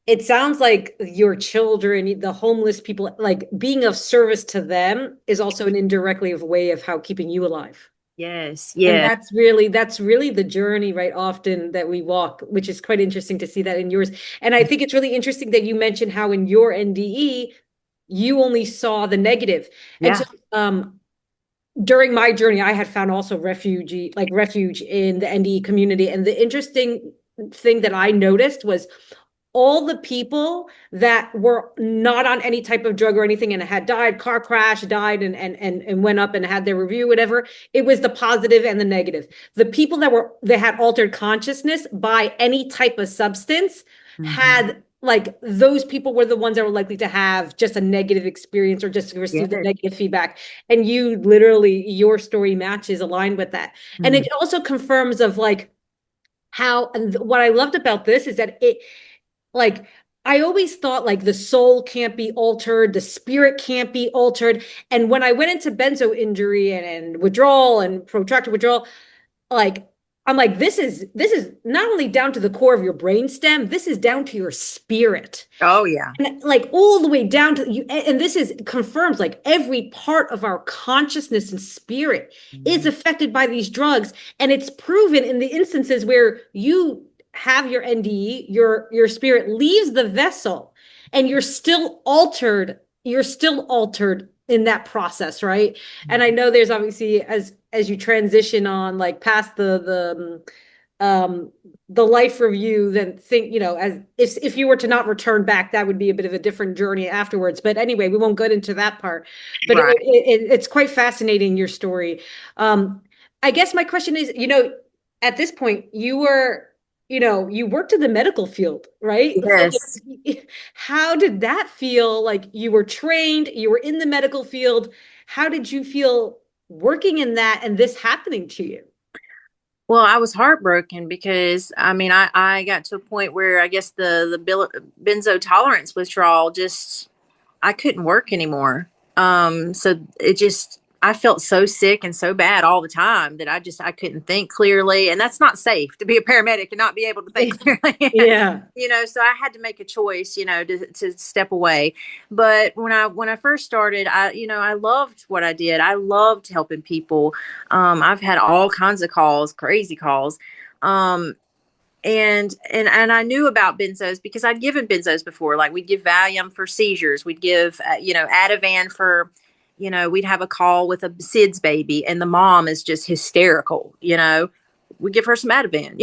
Speaker 4: it sounds like your children, the homeless people, like being of service to them is also an indirectly way of how keeping you alive.
Speaker 5: Yes.
Speaker 4: And
Speaker 5: Yeah.
Speaker 4: that's really the journey, right? Often that we walk, which is quite interesting to see that in yours. And I think it's really interesting that you mentioned how in your NDE, you only saw the negative. And so during my journey, I had found also refuge in the NDE community. And the interesting thing that I noticed was all the people that were not on any type of drug or anything and had died, car crash, died and went up and had their review, whatever, it was the positive and the negative. The people that had altered consciousness by any type of substance had, like, those people were the ones that were likely to have just a negative experience or just receive the negative feedback. And you literally, your story matches aligned with that. And it also confirms of like how, and what I loved about this is that like, I always thought like the soul can't be altered, the spirit can't be altered. And when I went into benzo injury and withdrawal and protracted withdrawal, like, I'm like, this is not only down to the core of your brainstem, this is down to your spirit.
Speaker 5: Oh yeah.
Speaker 4: And like all the way down to you. And this confirms like every part of our consciousness and spirit is affected by these drugs. And it's proven in the instances where you have your NDE, your spirit leaves the vessel and you're still altered in that process, right? And I know there's obviously, as you transition on like past the life review, then think, as if you were to not return back, that would be a bit of a different journey afterwards. But anyway, we won't get into that part. But it's quite fascinating, your story. I guess my question is, at this point, you worked in the medical field, right?
Speaker 5: Yes.
Speaker 4: So how did that feel? Like, you were trained, you were in the medical field. How did you feel working in that and this happening to you?
Speaker 5: Well, I was heartbroken because, I mean, I got to a point where I guess the benzo tolerance withdrawal, just, I couldn't work anymore. So I felt so sick and so bad all the time that I couldn't think clearly. And that's not safe to be a paramedic and not be able to think clearly.
Speaker 4: Yeah.
Speaker 5: So I had to make a choice, to step away. But when I first started, I loved what I did. I loved helping people. I've had all kinds of calls, crazy calls. And I knew about benzos because I'd given benzos before. Like we'd give Valium for seizures. We'd give, Ativan for, we'd have a call with a SIDS baby and the mom is just hysterical, we give her some Ativan,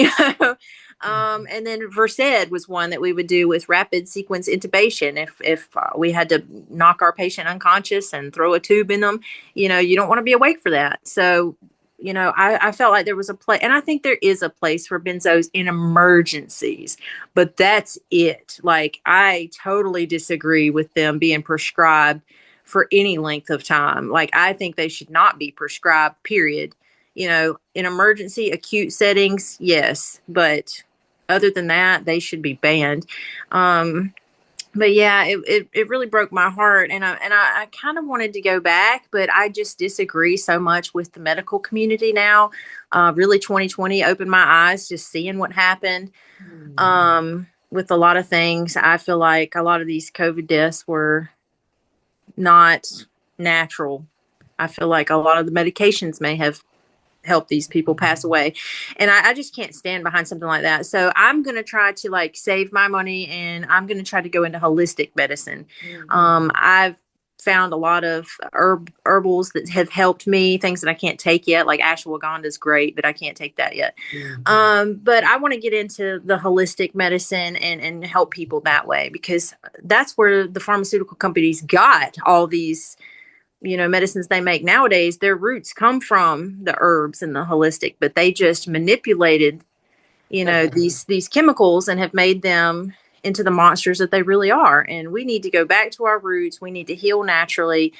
Speaker 5: and then Versed was one that we would do with rapid sequence intubation. If we had to knock our patient unconscious and throw a tube in them, you don't want to be awake for that. So, I felt like there was a place, and I think there is a place for benzos in emergencies, but that's it. Like, I totally disagree with them being prescribed for any length of time. Like, I think they should not be prescribed, period. In emergency, acute settings, yes, but other than that, they should be banned. But yeah, it really broke my heart, and I kind of wanted to go back, but I just disagree so much with the medical community now. Really, 2020 opened my eyes, just seeing what happened with a lot of things. I feel like a lot of these COVID deaths were not natural. I feel like a lot of the medications may have help these people pass away. And I just can't stand behind something like that. So I'm going to try to save my money, and I'm going to try to go into holistic medicine. I've found a lot of herbals that have helped me, things that I can't take yet, like ashwagandha is great, but I can't take that yet. But I want to get into the holistic medicine and help people that way, because that's where the pharmaceutical companies got all these medicines they make nowadays. Their roots come from the herbs and the holistic, but they just manipulated, these chemicals and have made them into the monsters that they really are. And we need to go back to our roots. We need to heal naturally.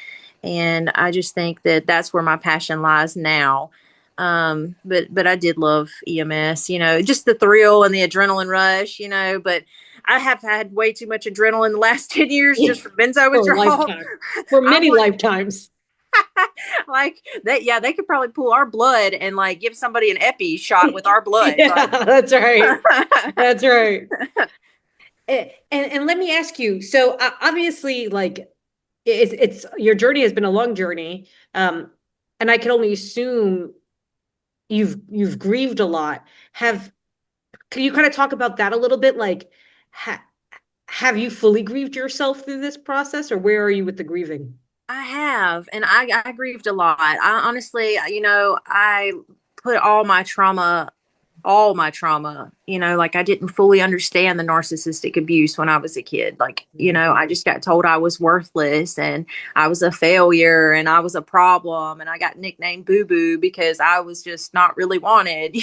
Speaker 5: And I just think that that's where my passion lies now. But I did love EMS, just the thrill and the adrenaline rush, but I have had way too much adrenaline the last 10 years just for benzo withdrawal.
Speaker 4: For many lifetimes.
Speaker 5: Like that, yeah, they could probably pull our blood and give somebody an epi shot with our blood.
Speaker 4: Yeah, that's right. That's right. And let me ask you, so obviously it's your journey has been a long journey. And I can only assume you've grieved a lot. Can you kind of talk about that a little bit? Have you fully grieved yourself through this process, or where are you with the grieving?
Speaker 5: I have, and I grieved a lot. I honestly, I put all my trauma, I didn't fully understand the narcissistic abuse when I was a kid. I just got told I was worthless and I was a failure and I was a problem, and I got nicknamed Boo Boo because I was just not really wanted,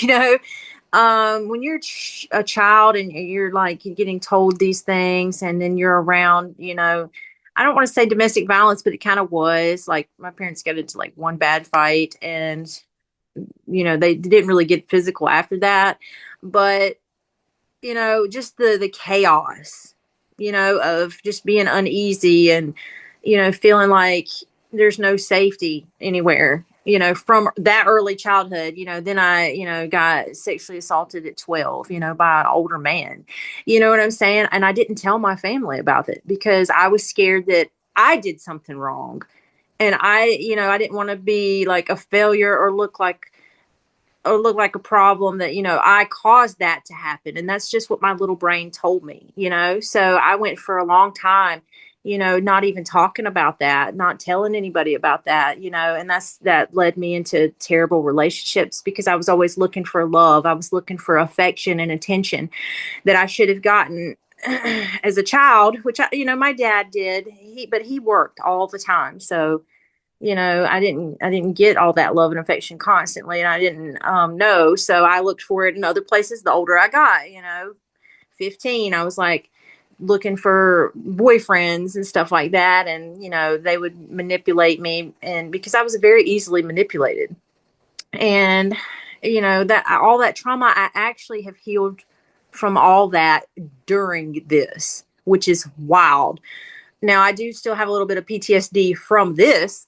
Speaker 5: when you're a child and you're getting told these things, and then you're around, I don't want to say domestic violence, but it kind of was. My parents got into one bad fight, and they didn't really get physical after that, but just the chaos, of just being uneasy and feeling like there's no safety anywhere, from that early childhood. Then I got sexually assaulted at 12, by an older man. You know what I'm saying? And I didn't tell my family about it because I was scared that I did something wrong. And I didn't want to be a failure or look like a problem that, I caused that to happen. And that's just what my little brain told me, So I went for a long time, not even talking about that, not telling anybody about that, and that led me into terrible relationships because I was always looking for love. I was looking for affection and attention that I should have gotten as a child, which my dad did. But he worked all the time. So, I didn't get all that love and affection constantly, and I didn't know. So I looked for it in other places. The older I got, 15, I was looking for boyfriends and stuff like that. And, they would manipulate me, and because I was very easily manipulated, and, that all that trauma, I actually have healed from all that during this, which is wild. Now I do still have a little bit of PTSD from this,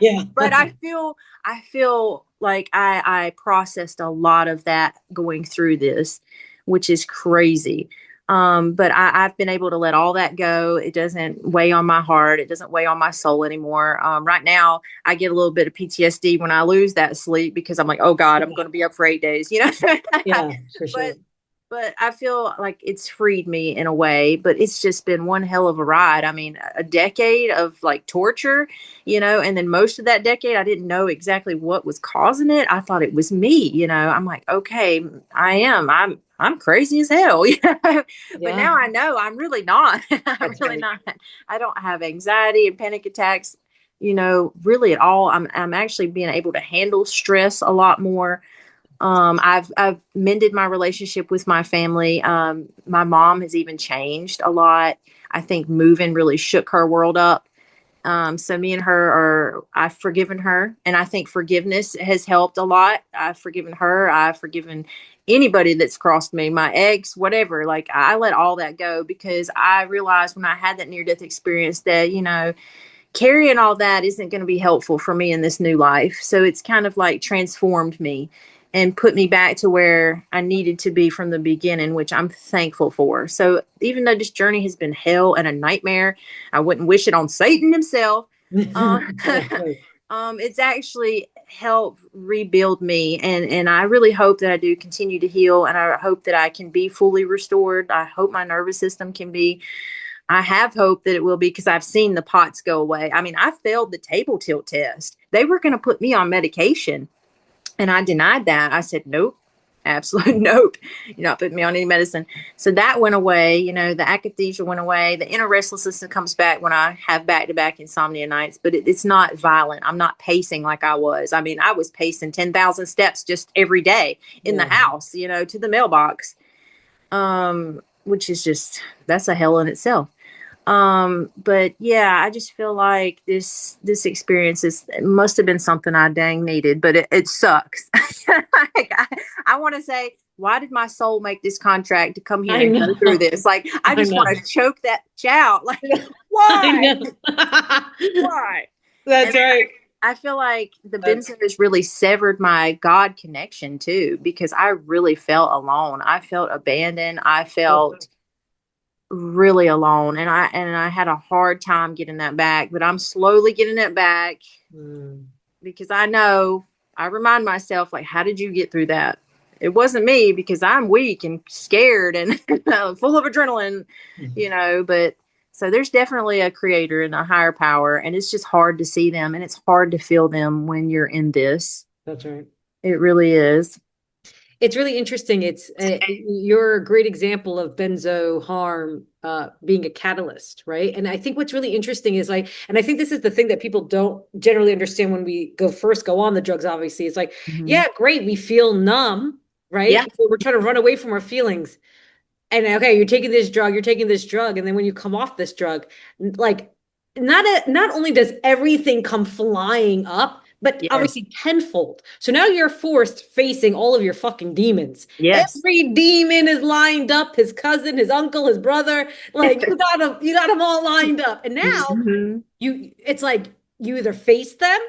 Speaker 4: Yeah.
Speaker 5: but I feel like I processed a lot of that going through this, which is crazy. But I've been able to let all that go. It doesn't weigh on my heart. It doesn't weigh on my soul anymore. Right now, I get a little bit of PTSD when I lose that sleep because I'm like, oh God, I'm going to be up for 8 days, you know?
Speaker 4: Yeah, for sure.
Speaker 5: But I feel like it's freed me in a way, but it's just been one hell of a ride. I mean, a decade of like torture, you know, and then most of that decade, I didn't know exactly what was causing it. I thought it was me, you know. I'm like, okay, I'm crazy as hell, you know. But
Speaker 4: Yeah.
Speaker 5: now I know I'm really not. I'm
Speaker 4: That's
Speaker 5: really
Speaker 4: right.
Speaker 5: not. I don't have anxiety and panic attacks, you know, really at all. I'm actually being able to handle stress a lot more. I've mended my relationship with my family. My mom has even changed a lot. I think moving really shook her world up. So me and her I've forgiven her, and I think forgiveness has helped a lot. I've forgiven her. I've forgiven anybody that's crossed me, my ex, whatever. Like I let all that go because I realized when I had that near death experience that, you know, carrying all that isn't going to be helpful for me in this new life. So it's kind of like transformed me and put me back to where I needed to be from the beginning, which I'm thankful for. So even though this journey has been hell and a nightmare, I wouldn't wish it on Satan himself. Uh,
Speaker 4: That's right.
Speaker 5: it's actually helped rebuild me. And I really hope that I do continue to heal. And I hope that I can be fully restored. I hope my nervous system can be. I have hope that it will be because I've seen the POTS go away. I mean, I failed the table tilt test. They were going to put me on medication, and I denied that. I said, nope, absolute nope. You're not putting me on any medicine. So that went away. You know, the akathisia went away. The inner restlessness comes back when I have back-to-back insomnia nights, but it's not violent. I'm not pacing like I was. I mean, I was pacing 10,000 steps just every day in the house, you know, to the mailbox, which is just, that's a hell in itself. But yeah, I just feel like this experience it must have been something I dang needed, but it sucks. Like, I want to say, why did my soul make this contract to come here
Speaker 4: I
Speaker 5: and
Speaker 4: know.
Speaker 5: go through this? Like, I
Speaker 4: I
Speaker 5: just
Speaker 4: know.
Speaker 5: want to choke that out. Like,
Speaker 4: I
Speaker 5: why?
Speaker 4: know.
Speaker 5: Why?
Speaker 4: That's
Speaker 5: And
Speaker 4: right.
Speaker 5: I feel like the benzo has really severed my God connection too, because I really felt alone. I felt abandoned. I felt really alone, and I had a hard time getting that back, but I'm slowly getting it back because I remind myself, like, how did you get through that? It wasn't me because I'm weak and scared and full of adrenaline, you know. But so there's definitely a creator and a higher power, and it's just hard to see them, and it's hard to feel them when you're in this.
Speaker 4: That's right.
Speaker 5: It really is.
Speaker 4: It's really interesting. You're a great example of benzo-harm being a catalyst, right? And I think what's really interesting is like, and I think this is the thing that people don't generally understand when we go on the drugs, obviously. It's like, yeah, great, we feel numb, right?
Speaker 5: Yeah.
Speaker 4: We're trying to run away from our feelings. And okay, you're taking this drug, and then when you come off this drug, like not only does everything come flying up, but
Speaker 5: Yes.
Speaker 4: obviously tenfold. So now you're forced facing all of your fucking demons.
Speaker 5: Yes.
Speaker 4: Every demon is lined up, his cousin, his uncle, his brother, like you got them all lined up. And now it's like you either face them,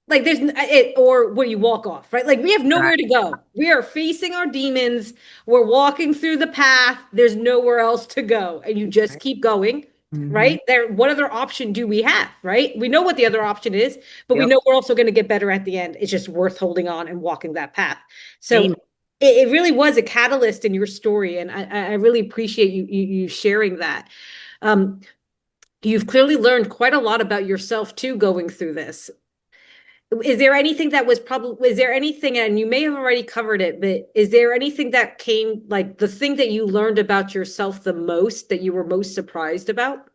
Speaker 4: like there's it, or when you walk off, right? Like we have nowhere to go. We are facing our demons. We're walking through the path. There's nowhere else to go, and you just keep going, right? There, what other option do we have, right? We know what the other option is, but we know we're also going to get better at the end. It's just worth holding on and walking that path. So it really was a catalyst in your story, and I really appreciate you sharing that. You've clearly learned quite a lot about yourself too going through this. Is there anything, and you may have already covered it, but is there anything that came, like the thing that you learned about yourself the most that you were most surprised about?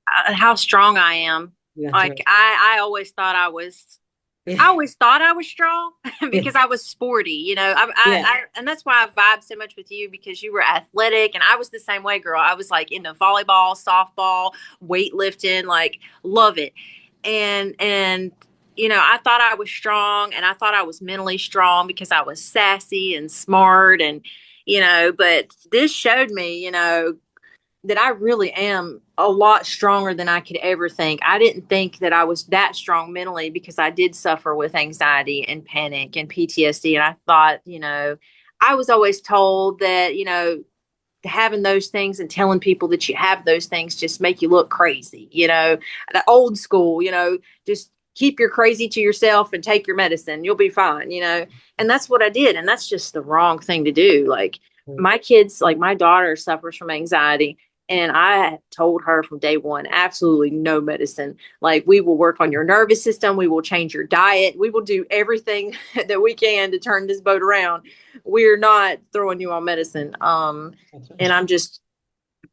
Speaker 5: How strong I am.
Speaker 4: That's
Speaker 5: Like
Speaker 4: right.
Speaker 5: I always thought I was strong because I was sporty, you know. And that's why I vibe so much with you, because you were athletic and I was the same way, girl. I was like into volleyball, softball, weightlifting, like love it. And you know, I thought I was strong, and I thought I was mentally strong because I was sassy and smart, and you know, but this showed me, you know, that I really am a lot stronger than I could ever think. I didn't think that I was that strong mentally because I did suffer with anxiety and panic and PTSD. And I thought, I was always told that, having those things and telling people that you have those things just make you look crazy, the old school, just keep your crazy to yourself and take your medicine. You'll be fine, and that's what I did. And that's just the wrong thing to do. Like my kids, like my daughter suffers from anxiety. And I told her from day one, absolutely no medicine. Like we will work on your nervous system. We will change your diet. We will do everything that we can to turn this boat around. We're not throwing you on medicine. And I'm just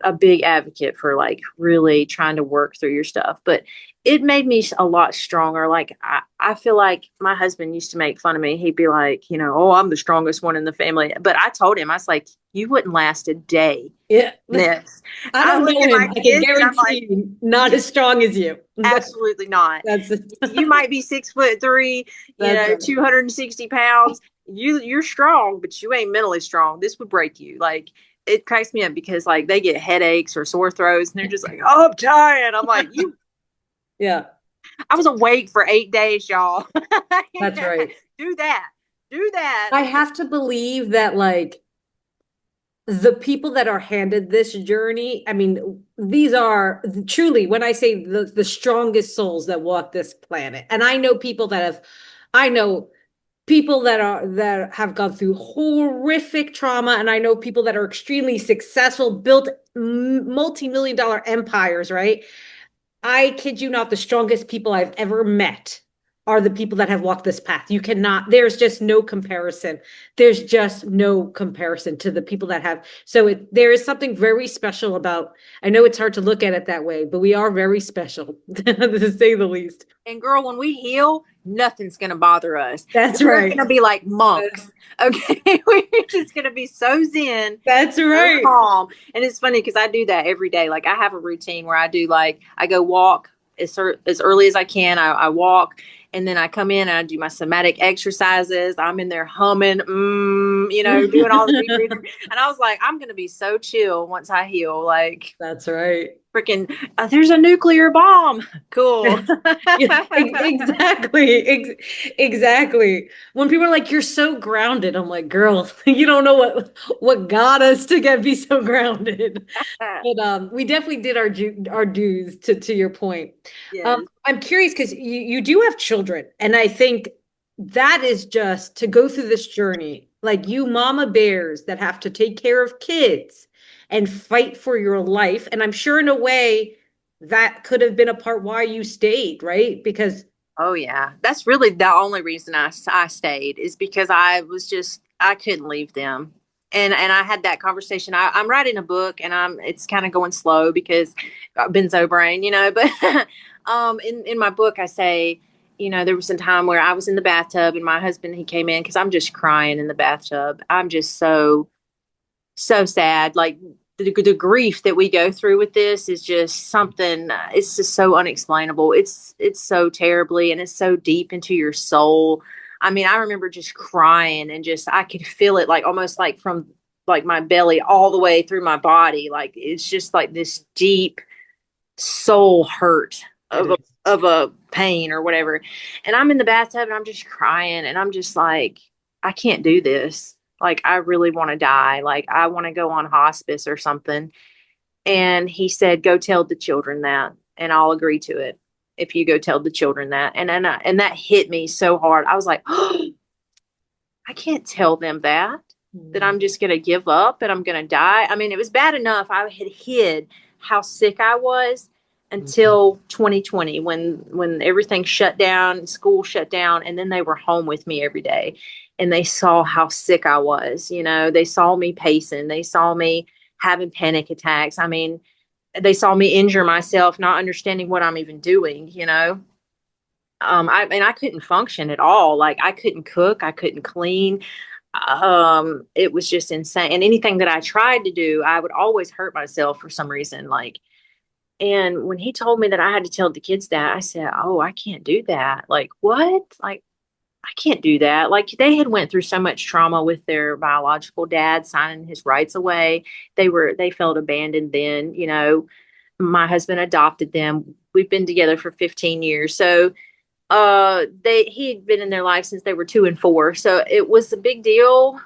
Speaker 5: a big advocate for like really trying to work through your stuff. But it made me a lot stronger. Like I feel like my husband used to make fun of me. He'd be like, oh, I'm the strongest one in the family. But I told him, I was like, you wouldn't last a day.
Speaker 4: Yeah.
Speaker 5: This.
Speaker 4: I don't know him. I can guarantee you, not as strong as you.
Speaker 5: Absolutely not. You might be 6'3", 260 pounds. You're strong, but you ain't mentally strong. This would break you. Like it cracks me up because like they get headaches or sore throats and they're just like, oh, I'm tired. I'm like,
Speaker 4: yeah.
Speaker 5: I was awake for 8 days, y'all.
Speaker 4: That's right.
Speaker 5: Do that.
Speaker 4: I have to believe that like the people that are handed this journey, I mean, these are truly, when I say the strongest souls that walk this planet. And I know people that have gone through horrific trauma, and I know people that are extremely successful, built multi-million-dollar empires, right? I kid you not, the strongest people I've ever met are the people that have walked this path. There's just no comparison. There's just no comparison to the people that have. So there is something very special about, I know it's hard to look at it that way, but we are very special, to say the least.
Speaker 5: And girl, when we heal, nothing's going to bother us.
Speaker 4: That's
Speaker 5: We're
Speaker 4: right.
Speaker 5: going to be like monks. Okay. We're just going to be so zen.
Speaker 4: That's right.
Speaker 5: So calm. And it's funny because I do that every day. Like I have a routine where I go walk as early as I can. I walk. And then I come in and I do my somatic exercises. I'm in there humming, doing all the deep breathing. And I was like, I'm going to be so chill once I heal. Like,
Speaker 4: that's right.
Speaker 5: Freaking, there's a nuclear bomb. Cool.
Speaker 4: Exactly. When people are like, you're so grounded. I'm like, girl, you don't know what got us to be so grounded. But we definitely did our dues to your point. Yes. I'm curious because you do have children. And I think that is just to go through this journey, like you mama bears that have to take care of kids and fight for your life. And I'm sure in a way that could have been a part why you stayed, right? Because
Speaker 5: oh yeah, that's really the only reason I stayed is because I couldn't leave them. And I had that conversation. I'm writing a book and it's kind of going slow because benzo brain, but in my book I say, there was some time where I was in the bathtub and my husband, he came in because I'm just crying in the bathtub. I'm just so sad. Like the grief that we go through with this is just something, it's just so unexplainable. It's so terribly, and it's so deep into your soul. I mean, I remember just crying and I could feel it like almost like from like my belly all the way through my body. Like, it's just like this deep soul hurt of a pain or whatever. And I'm in the bathtub and I'm just crying and I'm just like, I can't do this. Like, I really want to die. Like, I want to go on hospice or something. And he said, go tell the children that, and I'll agree to it if you go tell the children that. And that hit me so hard. I was like, oh, I can't tell them that I'm just going to give up and I'm going to die. I mean, it was bad enough. I had hid how sick I was until 2020 when everything shut down, school shut down, and then they were home with me every day. And they saw how sick I was. They saw me pacing. They saw me having panic attacks. I mean, they saw me injure myself, not understanding what I'm even doing, I couldn't function at all. Like, I couldn't cook. I couldn't clean. It was just insane. And anything that I tried to do, I would always hurt myself for some reason. Like, and when he told me that I had to tell the kids that, I said, oh, I can't do that. Like, what? Like, I can't do that. Like they had went through so much trauma with their biological dad signing his rights away. They felt abandoned then, you know. My husband adopted them. We've been together for 15 years. So he'd been in their life since they were 2 and 4. So it was a big deal,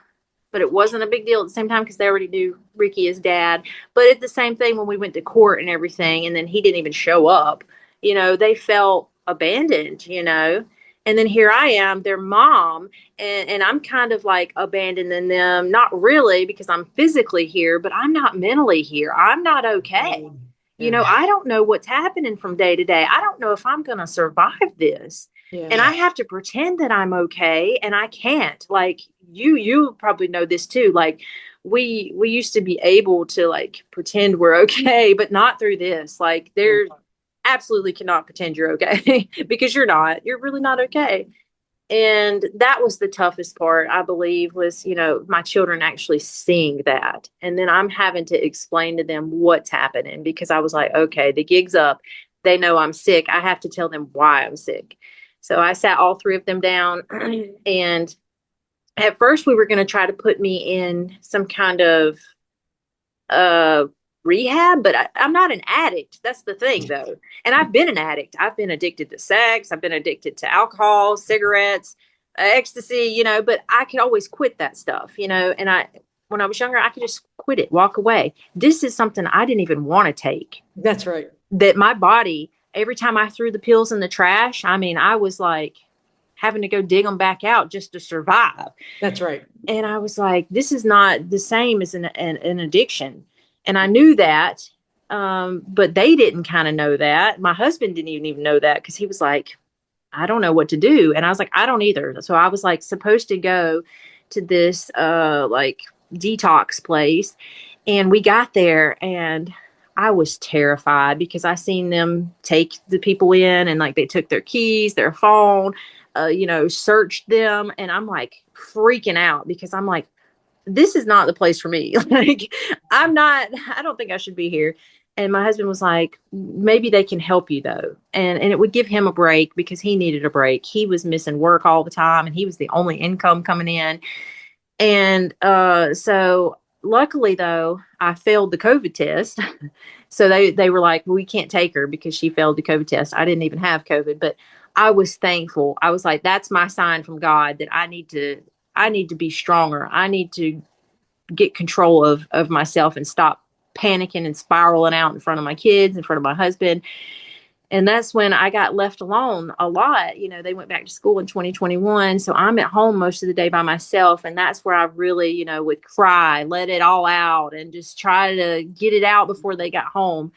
Speaker 5: but it wasn't a big deal at the same time because they already knew Ricky as dad. But it's the same thing when we went to court and everything, and then he didn't even show up. You know, they felt abandoned, you know. And then here I am, their mom, and I'm kind of like abandoning them. Not really because I'm physically here, but I'm not mentally here. I'm not okay. You know, I don't know what's happening from day to day. I don't know if I'm going to survive this.
Speaker 4: Yeah.
Speaker 5: And I have to pretend that I'm okay, and I can't. Like you probably know this too. Like we used to be able to like pretend we're okay, but not through this. Like there absolutely cannot pretend you're okay because you're not. You're really not okay. And that was the toughest part, I believe, was, you know, my children actually seeing that. And then I'm having to explain to them what's happening because I was like, okay, the gig's up. They know I'm sick. I have to tell them why I'm sick. So I sat all 3 of them down. And at first we were going to try to put me in some kind of rehab, but I'm not an addict. That's the thing, though. And I've been an addict. I've been addicted to sex. I've been addicted to alcohol, cigarettes, ecstasy, you know, but I could always quit that stuff, you know. And when I was younger, I could just quit it, walk away. This is something I didn't even want to take.
Speaker 4: That's right.
Speaker 5: That my body, every time I threw the pills in the trash, I mean, I was like having to go dig them back out just to survive.
Speaker 4: That's right.
Speaker 5: And I was like, this is not the same as an addiction. And I knew that, but they didn't kind of know that. My husband didn't even know that because he was like, I don't know what to do. And I was like, I don't either. So I was like supposed to go to this like detox place. And we got there and I was terrified because I seen them take the people in and like they took their keys, their phone, you know, searched them. And I'm like freaking out because I'm like, this is not the place for me. Like, I don't think I should be here. And my husband was like, maybe they can help you though. And it would give him a break because he needed a break. He was missing work all the time and he was the only income coming in. And so luckily though, I failed the COVID test. So they were like, well, we can't take her because she failed the COVID test. I didn't even have COVID, but I was thankful. I was like, that's my sign from God that I need to be stronger. I need to get control of myself and stop panicking and spiraling out in front of my kids, in front of my husband. And that's when I got left alone a lot. You know, they went back to school in 2021. So I'm at home most of the day by myself. And that's where I really, you know, would cry, let it all out and just try to get it out before they got home.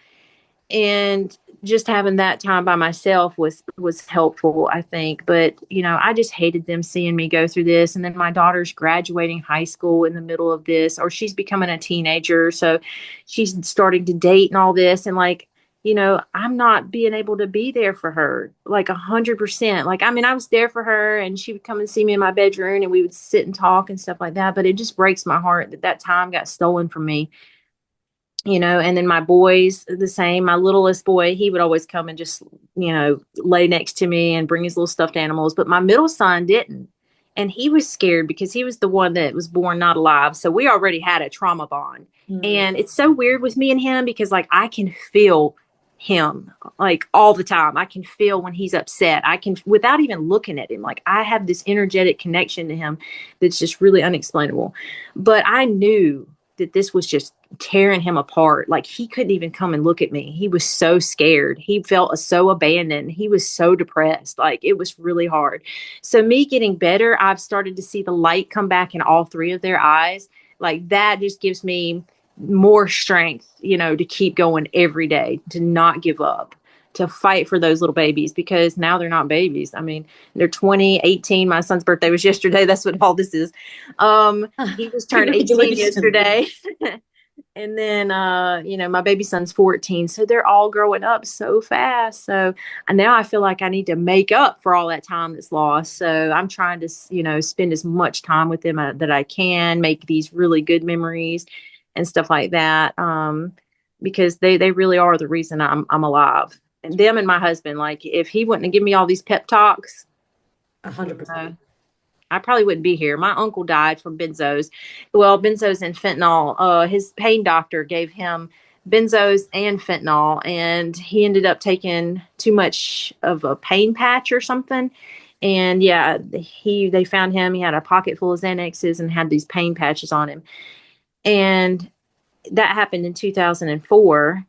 Speaker 5: And just having that time by myself was helpful, I think. But, you know, I just hated them seeing me go through this. And then my daughter's graduating high school in the middle of this, or she's becoming a teenager. So she's starting to date and all this. And like, you know, I'm not being able to be there for her like 100%. Like, I mean, I was there for her and she would come and see me in my bedroom and we would sit and talk and stuff like that. But it just breaks my heart that time got stolen from me. You know, and then my boys, the same. My littlest boy, he would always come and just, you know, lay next to me and bring his little stuffed animals. But my middle son didn't. And he was scared because he was the one that was born not alive. So we already had a trauma bond. Mm-hmm. And it's so weird with me and him because, like, I can feel him, like, all the time. I can feel when he's upset. I can, without even looking at him, like, I have this energetic connection to him that's just really unexplainable. But I knew that this was just tearing him apart. Like, he couldn't even come and look at me. He was so scared. He felt so abandoned. He was so depressed. Like, it was really hard. So me getting better, I've started to see the light come back in all 3 of their eyes. Like, that just gives me more strength, you know, to keep going every day, to not give up, to fight for those little babies, because now they're not babies. I mean, they're 20, 18. My son's birthday was yesterday. That's what all this is. He just turned 18 yesterday. And then, you know, my baby son's 14. So they're all growing up so fast. So now I feel like I need to make up for all that time that's lost. So I'm trying to, you know, spend as much time with them that I can, make these really good memories and stuff like that. Because they really are the reason I'm alive. And them and my husband, like, if he wouldn't have given me all these pep talks,
Speaker 4: 100%.
Speaker 5: I probably wouldn't be here. My uncle died from benzos. Well, benzos and fentanyl. His pain doctor gave him benzos and fentanyl, and he ended up taking too much of a pain patch or something. And yeah, they found him. He had a pocket full of Xanaxes and had these pain patches on him. And that happened in 2004.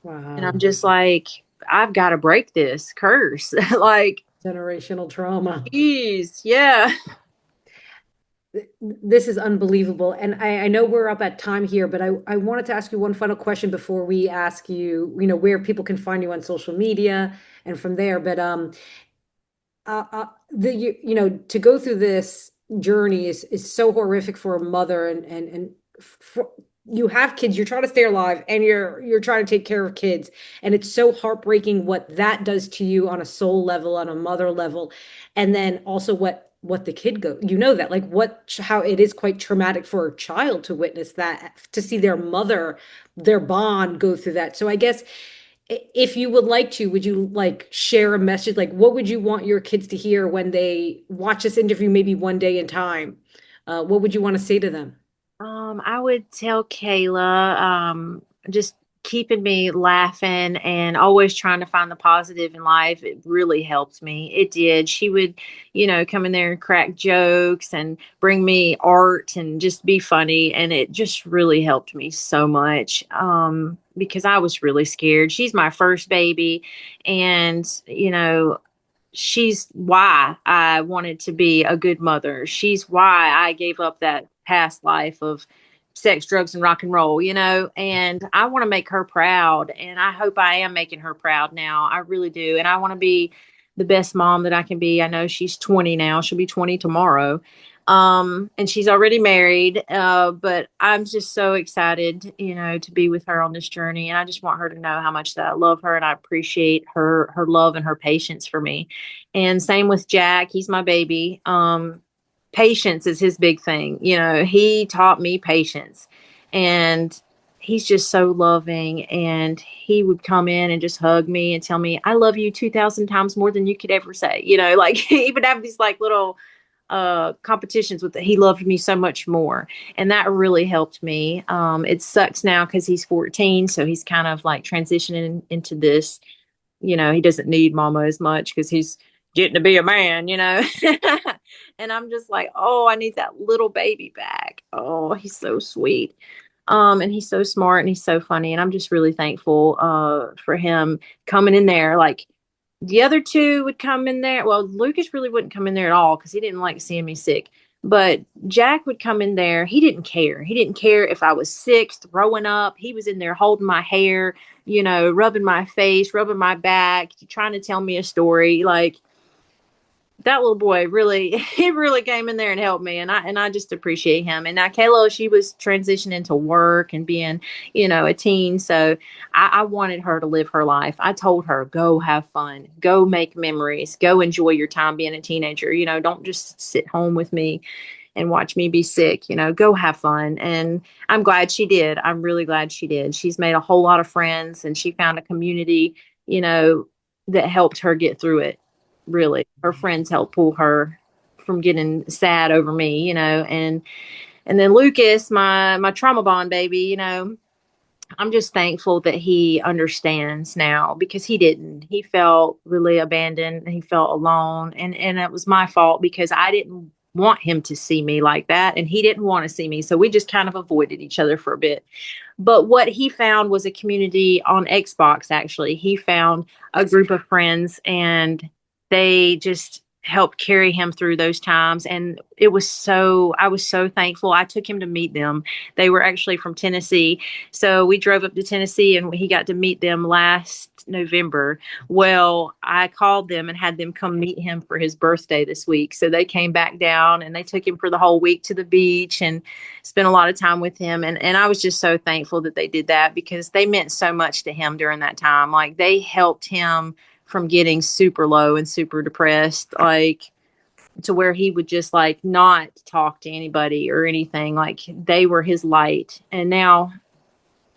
Speaker 5: And I'm
Speaker 4: Wow.
Speaker 5: just like, I've got to break this curse. Like,
Speaker 4: Generational trauma.
Speaker 5: geez, yeah.
Speaker 4: This is unbelievable. And I know we're up at time here, but I wanted to ask you one final question before we ask you, where people can find you on social media and from there. But to go through this journey is so horrific for a mother, and for, you have kids, you're trying to stay alive, and you're trying to take care of kids, and it's so heartbreaking what that does to you on a soul level, on a mother level, and then also what the kid go, that, like, how it is quite traumatic for a child to witness that, to see their mother, their bond go through that. So I guess, if you would like to, would you like share a message? Like, what would you want your kids to hear when they watch this interview, maybe one day in time? What would you want to say to them?
Speaker 5: I would tell Kayla, just keeping me laughing and always trying to find the positive in life. It really helped me. It did. She would, come in there and crack jokes and bring me art and just be funny. And it just really helped me so much. Because I was really scared. She's my first baby. And, she's why I wanted to be a good mother. She's why I gave up that past life of sex, drugs, and rock and roll, and I want to make her proud. And I hope I am making her proud now. I really do. And I want to be the best mom that I can be. I know she's 20 now. She'll be 20 tomorrow. And she's already married. But I'm just so excited, to be with her on this journey. And I just want her to know how much that I love her and I appreciate her love and her patience for me. And same with Jack. He's my baby. Patience is his big thing. He taught me patience, and he's just so loving. And he would come in and just hug me and tell me, I love you 2,000 times more than you could ever say, like he would have these like little competitions with it. He loved me so much more, and that really helped me. It sucks now because he's 14, so he's kind of like transitioning into this. He doesn't need mama as much because he's getting to be a man. And I'm just like, oh, I need that little baby back. Oh, he's so sweet. And he's so smart and he's so funny, and I'm just really thankful for him coming in there. Like, the other two would come in there. Well, Lucas really wouldn't come in there at all because he didn't like seeing me sick. But Jack would come in there. He didn't care. He didn't care if I was sick, throwing up. He was in there holding my hair, rubbing my face, rubbing my back, trying to tell me a story. Like, that little boy he really came in there and helped me. And I just appreciate him. And now Kayla, she was transitioning to work and being, a teen. So I wanted her to live her life. I told her, go have fun, go make memories, go enjoy your time being a teenager. Don't just sit home with me and watch me be sick, go have fun. And I'm glad she did. I'm really glad she did. She's made a whole lot of friends, and she found a community, that helped her get through it. Really, her friends helped pull her from getting sad over me, and then Lucas, my trauma bond baby, I'm just thankful that he understands now, because he didn't. He felt really abandoned. He felt alone, and it was my fault because I didn't want him to see me like that, and he didn't want to see me, so we just kind of avoided each other for a bit. But what he found was a community on Xbox. Actually, he found a group of friends, and they just helped carry him through those times. And I was so thankful. I took him to meet them. They were actually from Tennessee. So we drove up to Tennessee and he got to meet them last November. Well, I called them and had them come meet him for his birthday this week. So they came back down and they took him for the whole week to the beach and spent a lot of time with him. And I was just so thankful that they did that, because they meant so much to him during that time. Like, they helped him from getting super low and super depressed, like, to where he would just like not talk to anybody or anything. Like, they were his light. And now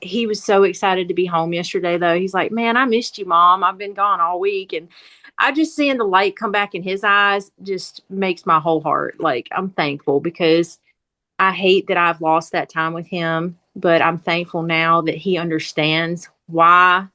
Speaker 5: he was so excited to be home yesterday, though. He's like, man, I missed you, Mom. I've been gone all week. And I just seeing the light come back in his eyes just makes my whole heart, like, I'm thankful because I hate that I've lost that time with him, but I'm thankful now that he understands why,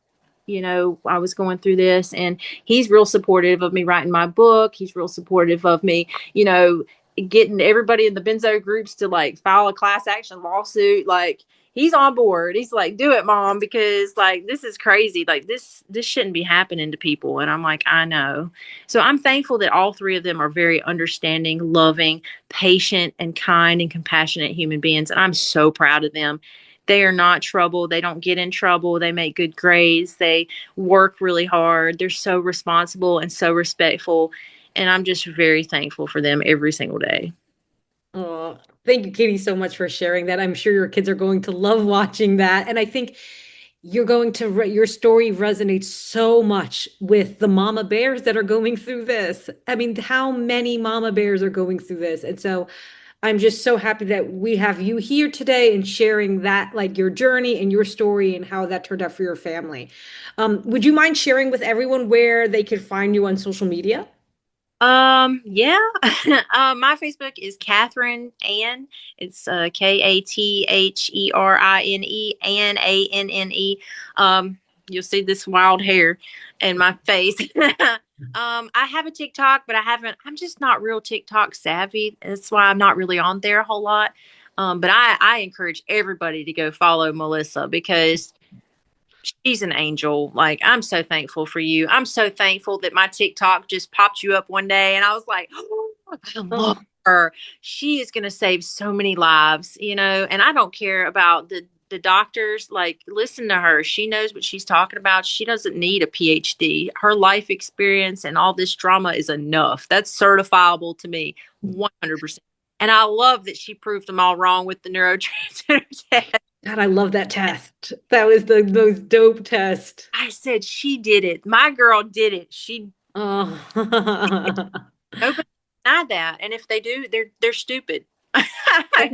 Speaker 5: I was going through this. And he's real supportive of me writing my book. He's real supportive of me, getting everybody in the benzo groups to like file a class action lawsuit. Like, he's on board. He's like, do it, mom, because like this is crazy. Like this shouldn't be happening to people. And I'm like, I know. So I'm thankful that all three of them are very understanding, loving, patient, and kind and compassionate human beings. And I'm so proud of them. They are not trouble. They don't get in trouble. They make good grades. They work really hard. They're so responsible and so respectful. And I'm just very thankful for them every single day.
Speaker 4: Oh, thank you, Katie, so much for sharing that. I'm sure your kids are going to love watching that. And I think you're going to, your story resonates so much with the mama bears that are going through this. I mean, how many mama bears are going through this? And so I'm just so happy that we have you here today and sharing that, like your journey and your story and how that turned out for your family. Would you mind sharing with everyone where they could find you on social media?
Speaker 5: Yeah. My Facebook is Catherine Ann. It's KATHERINE ANNANNE. You'll see this wild hair in my face. I have a TikTok, but I'm just not real TikTok savvy. That's why I'm not really on there a whole lot. But I encourage everybody to go follow Melissa because she's an angel. Like, I'm so thankful for you. I'm so thankful that my TikTok just popped you up one day and I was like, oh, I love her. She is going to save so many lives, and I don't care about the doctors. Like, listen to her. She knows what she's talking about. She doesn't need a PhD. Her life experience and all this drama is enough. That's certifiable to me 100%. And I love that she proved them all wrong with the neurotransmitter test.
Speaker 4: God, I love that test. That was the most dope test.
Speaker 5: I said she did it. My girl did it. She
Speaker 4: Oh.
Speaker 5: nobody denied that. And if they do, they're stupid.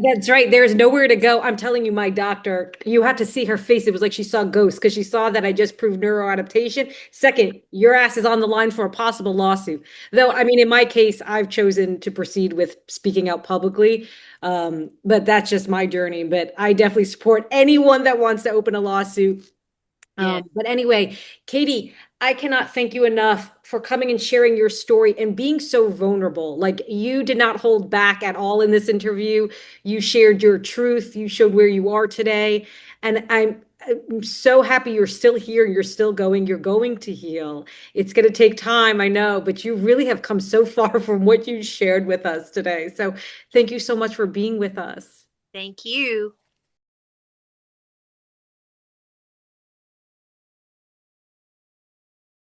Speaker 4: That's right. There's nowhere to go. I'm telling you, my doctor, you had to see her face. It was like she saw ghosts because she saw that I just proved neuroadaptation. Second, your ass is on the line for a possible lawsuit. Though, I mean, in my case, I've chosen to proceed with speaking out publicly. But that's just my journey. But I definitely support anyone that wants to open a lawsuit.
Speaker 5: Yeah.
Speaker 4: But anyway, Katie, I cannot thank you enough for coming and sharing your story and being so vulnerable. Like, you did not hold back at all in this interview. You shared your truth. You showed where you are today. And I'm so happy you're still here. You're still going. You're going to heal. It's going to take time, I know, but you really have come so far from what you shared with us today. So thank you so much for being with us.
Speaker 5: Thank you.